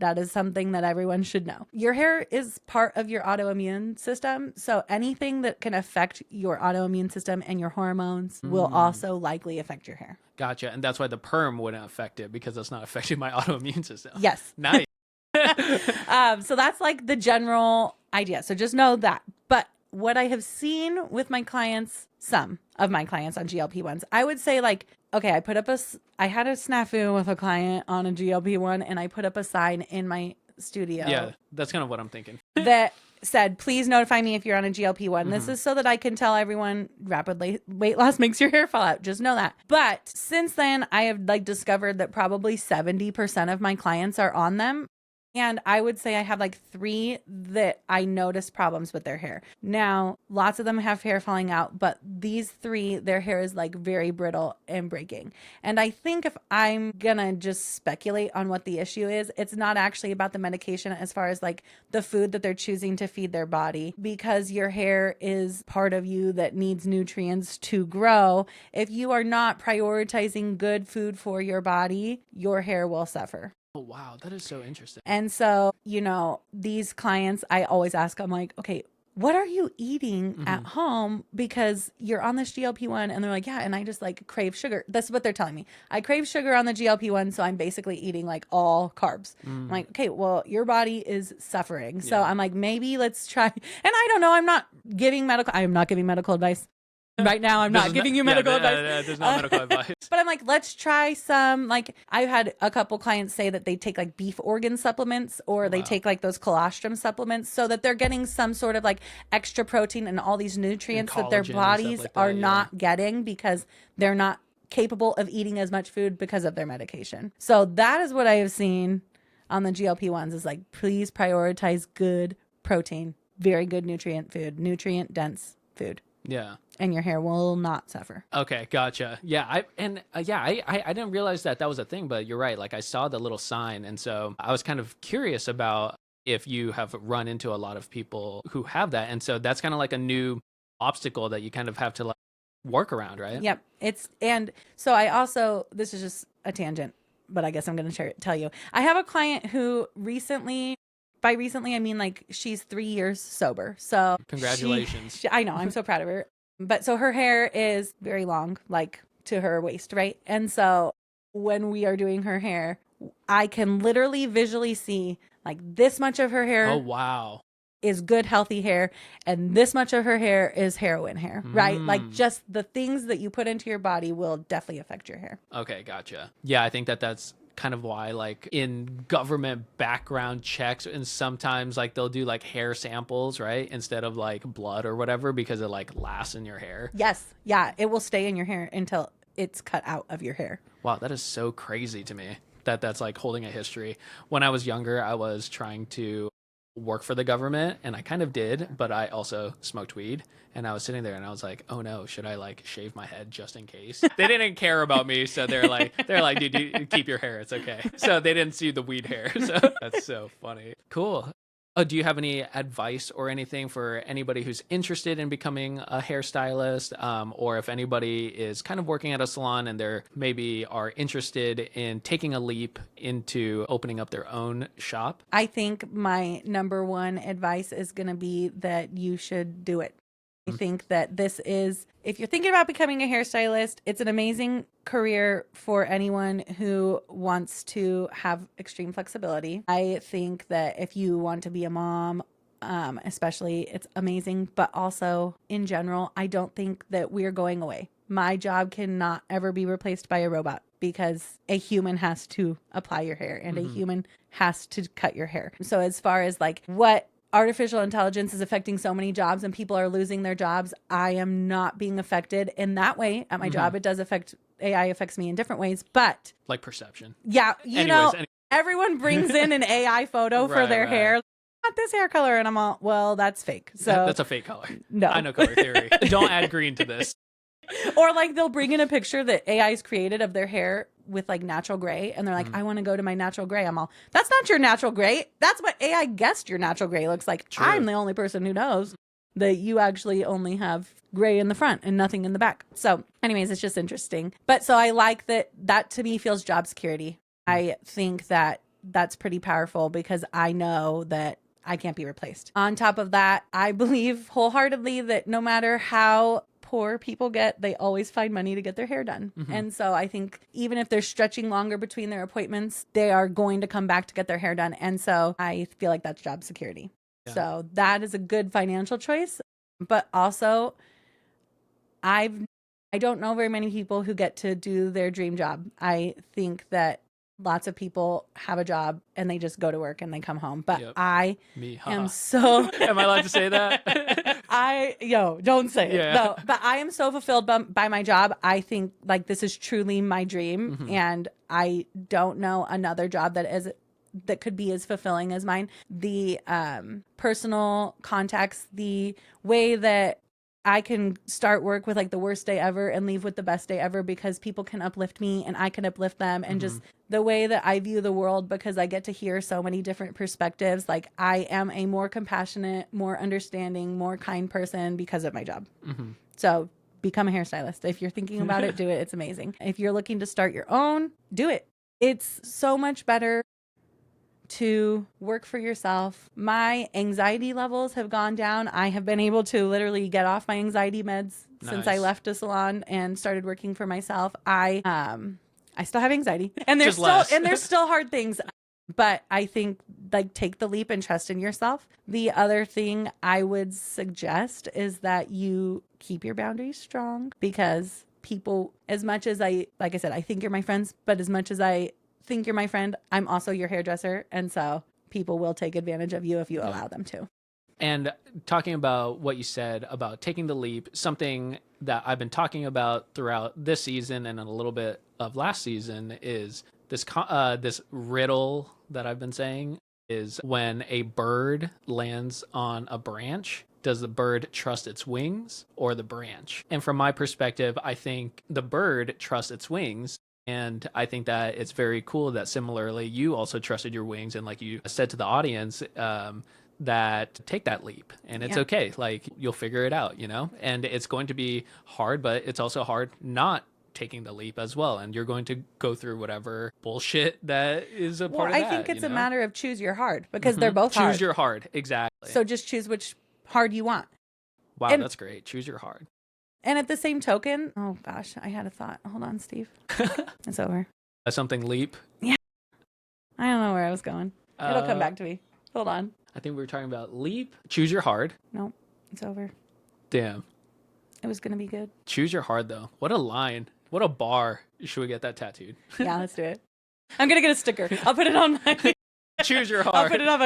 Speaker 2: That is something that everyone should know. Your hair is part of your autoimmune system. So anything that can affect your autoimmune system and your hormones will also likely affect your hair.
Speaker 1: Gotcha. And that's why the perm wouldn't affect it, because it's not affecting my autoimmune system.
Speaker 2: Yes.
Speaker 1: Nice.
Speaker 2: So that's like the general idea. So just know that. But what I have seen with my clients, some of my clients on GLP-1s, I would say like, okay, I had a snafu with a client on a GLP-1 and I put up a sign in my studio.
Speaker 1: Yeah, that's kind of what I'm thinking.
Speaker 2: That said, please notify me if you're on a GLP-1. This is so that I can tell everyone rapidly weight loss makes your hair fall out. Just know that. But since then, I have like discovered that probably 70% of my clients are on them. And I would say I have like 3 that I notice problems with their hair. Now, lots of them have hair falling out, but these 3, their hair is like very brittle and breaking. And I think if I'm gonna just speculate on what the issue is, it's not actually about the medication as far as like the food that they're choosing to feed their body, because your hair is part of you that needs nutrients to grow. If you are not prioritizing good food for your body, your hair will suffer.
Speaker 1: Oh, wow. That is so interesting.
Speaker 2: And so, these clients, I always ask, I'm like, okay, what are you eating at home? Because you're on this GLP-1. And they're like, yeah, and I just like crave sugar. That's what they're telling me. I crave sugar on the GLP-1. So I'm basically eating like all carbs. I'm like, okay, well, your body is suffering. So I'm like, maybe let's try. And I don't know. I am not giving medical advice. Right now, I'm not giving you medical advice.
Speaker 1: There's no medical advice.
Speaker 2: But I'm like, let's try some, like, I've had a couple clients say that they take like beef organ supplements, or they take like those colostrum supplements, so that they're getting some sort of like extra protein and all these nutrients that their bodies are not getting because they're not capable of eating as much food because of their medication. So that is what I have seen on the GLP-1s, is like, please prioritize good protein, very good nutrient food, nutrient dense food.
Speaker 1: Yeah.
Speaker 2: And your hair will not suffer.
Speaker 1: Okay, gotcha. Yeah, I didn't realize that was a thing, but you're right. Like, I saw the little sign, and so I was kind of curious about if you have run into a lot of people who have that, and so that's kind of like a new obstacle that you kind of have to like work around, right?
Speaker 2: Yep. And so I also, this is just a tangent, but I guess I'm going to tell you. I have a client who recently, by recently, I mean like she's 3 years sober. So
Speaker 1: congratulations.
Speaker 2: I know, I'm so proud of her. But so her hair is very long, like to her waist, right? And so when we are doing her hair, I can literally visually see like this much of her hair.
Speaker 1: Oh, wow.
Speaker 2: Is good, healthy hair, and this much of her hair is heroin hair, right? Like, just the things that you put into your body will definitely affect your hair.
Speaker 1: Okay, gotcha. Yeah, I think that's kind of why, like, in government background checks, and sometimes like they'll do like hair samples, right, instead of like blood or whatever, because it like lasts in your hair.
Speaker 2: Yes. Yeah, it will stay in your hair until it's cut out of your hair.
Speaker 1: Wow, that is so crazy to me that's like holding a history. When I was younger, I was trying to work for the government, and I kind of did, but I also smoked weed, and I was sitting there and I was like, oh no, should I like shave my head just in case? They didn't care about me, so they're like dude, you keep your hair, it's okay. So they didn't see the weed hair. So that's so funny. Cool. Oh, do you have any advice or anything for anybody who's interested in becoming a hairstylist, or if anybody is kind of working at a salon and they're maybe are interested in taking a leap into opening up their own shop?
Speaker 2: I think my number one advice is going to be that you should do it. I think that this is, if you're thinking about becoming a hairstylist, it's an amazing career for anyone who wants to have extreme flexibility. I think that if you want to be a mom, especially, it's amazing. But also, in general, I don't think that we're going away. My job cannot ever be replaced by a robot, because a human has to apply your hair and a human has to cut your hair. So as far as like what artificial intelligence is affecting so many jobs and people are losing their jobs, I am not being affected in that way at my job. It does affect, AI affects me in different ways, but
Speaker 1: like perception.
Speaker 2: Yeah, everyone brings in an AI photo for their hair. Not this hair color, and I'm all, well, that's fake. So
Speaker 1: that's a fake color.
Speaker 2: No,
Speaker 1: I know color theory. Don't add green to this.
Speaker 2: Or like they'll bring in a picture that AI's created of their hair with like natural gray, and they're like, I want to go to my natural gray. I'm all, that's not your natural gray. That's what AI guessed your natural gray looks like. True. I'm the only person who knows that you actually only have gray in the front and nothing in the back. So anyways, it's just interesting. But so I like that to me feels job security. I think that that's pretty powerful because I know that I can't be replaced. On top of that, I believe wholeheartedly that no matter how poor people get, they always find money to get their hair done. And so I think even if they're stretching longer between their appointments, they are going to come back to get their hair done. And so I feel like that's job security. Yeah. So that is a good financial choice. But also, I don't know very many people who get to do their dream job. I think that lots of people have a job and they just go to work and they come home. But I am so...
Speaker 1: Am I allowed to say that?
Speaker 2: Don't say it. No, but I am so fulfilled by my job. I think like this is truly my dream. And I don't know another job that could be as fulfilling as mine. The personal contacts, the way that I can start work with like the worst day ever and leave with the best day ever because people can uplift me and I can uplift them. And just the way that I view the world, because I get to hear so many different perspectives. Like I am a more compassionate, more understanding, more kind person because of my job. So become a hairstylist. If you're thinking about it, do it. It's amazing. If you're looking to start your own, do it. It's so much better to work for yourself. My anxiety levels have gone down. I have been able to literally get off my anxiety meds since I left a salon and started working for myself. I still have anxiety and there's still hard things, but I think like take the leap and trust in yourself. The other thing I would suggest is that you keep your boundaries strong, because people, as much as like I said, I think you're my friends, but as much as I think you're my friend, I'm also your hairdresser. And so people will take advantage of you if you allow them to.
Speaker 1: And talking about what you said about taking the leap, something that I've been talking about throughout this season and a little bit of last season is this this riddle that I've been saying is, when a bird lands on a branch, does the bird trust its wings or the branch? And from my perspective, I think the bird trusts its wings. And I think that it's very cool that similarly you also trusted your wings, and like you said to the audience, that take that leap and it's okay. Like you'll figure it out, and it's going to be hard, but it's also hard not taking the leap as well. And you're going to go through whatever bullshit that is a part of that.
Speaker 2: I think it's a matter of choose your hard, because they're both hard.
Speaker 1: Choose your hard. Exactly.
Speaker 2: So just choose which hard you want.
Speaker 1: Wow. That's great. Choose your hard.
Speaker 2: And at the same token, oh gosh, I had a thought. Hold on, Steve. It's over.
Speaker 1: Something leap?
Speaker 2: Yeah. I don't know where I was going. It'll come back to me. Hold on.
Speaker 1: I think we were talking about leap. Choose your hard.
Speaker 2: Nope. It's over.
Speaker 1: Damn.
Speaker 2: It was going to be good.
Speaker 1: Choose your hard, though. What a line. What a bar. Should we get that tattooed?
Speaker 2: Yeah, let's do it. I'm going to get a sticker. I'll put it on my...
Speaker 1: Choose your hard.
Speaker 2: I'll put it on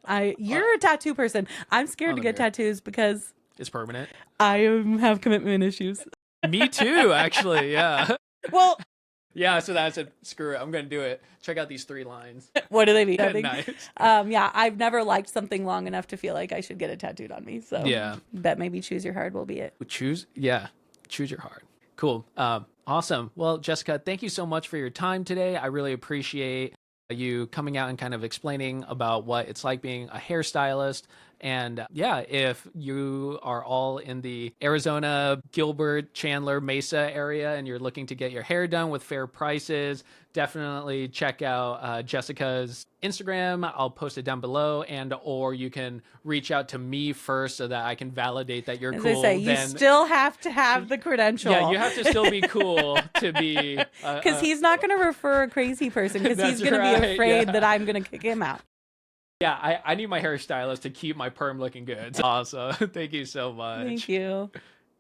Speaker 2: my... You're a tattoo person. I'm scared to get tattoos because...
Speaker 1: It's permanent.
Speaker 2: I have commitment issues.
Speaker 1: Me too, actually. Yeah.
Speaker 2: Well,
Speaker 1: yeah. So I said, screw it. I'm going to do it. Check out these 3 lines.
Speaker 2: What do they mean?
Speaker 1: Nice.
Speaker 2: Yeah. I've never liked something long enough to feel like I should get it tattooed on me. So
Speaker 1: yeah,
Speaker 2: bet maybe choose your hard will be it.
Speaker 1: Choose your hard. Cool. Awesome. Well, Jessica, thank you so much for your time today. I really appreciate you coming out and kind of explaining about what it's like being a hairstylist. And yeah, if you are all in the Arizona, Gilbert, Chandler, Mesa area and you're looking to get your hair done with fair prices, definitely check out Jessica's Instagram. I'll post it down below, or you can reach out to me first so that I can validate that you're cool.
Speaker 2: As I say, you still have to have the credential.
Speaker 1: Yeah, you have to still be cool to be...
Speaker 2: Because he's not going to refer a crazy person, because he's going to be afraid that I'm going to kick him out.
Speaker 1: Yeah, I need my hairstylist to keep my perm looking good. Awesome. Thank you so much.
Speaker 2: Thank you.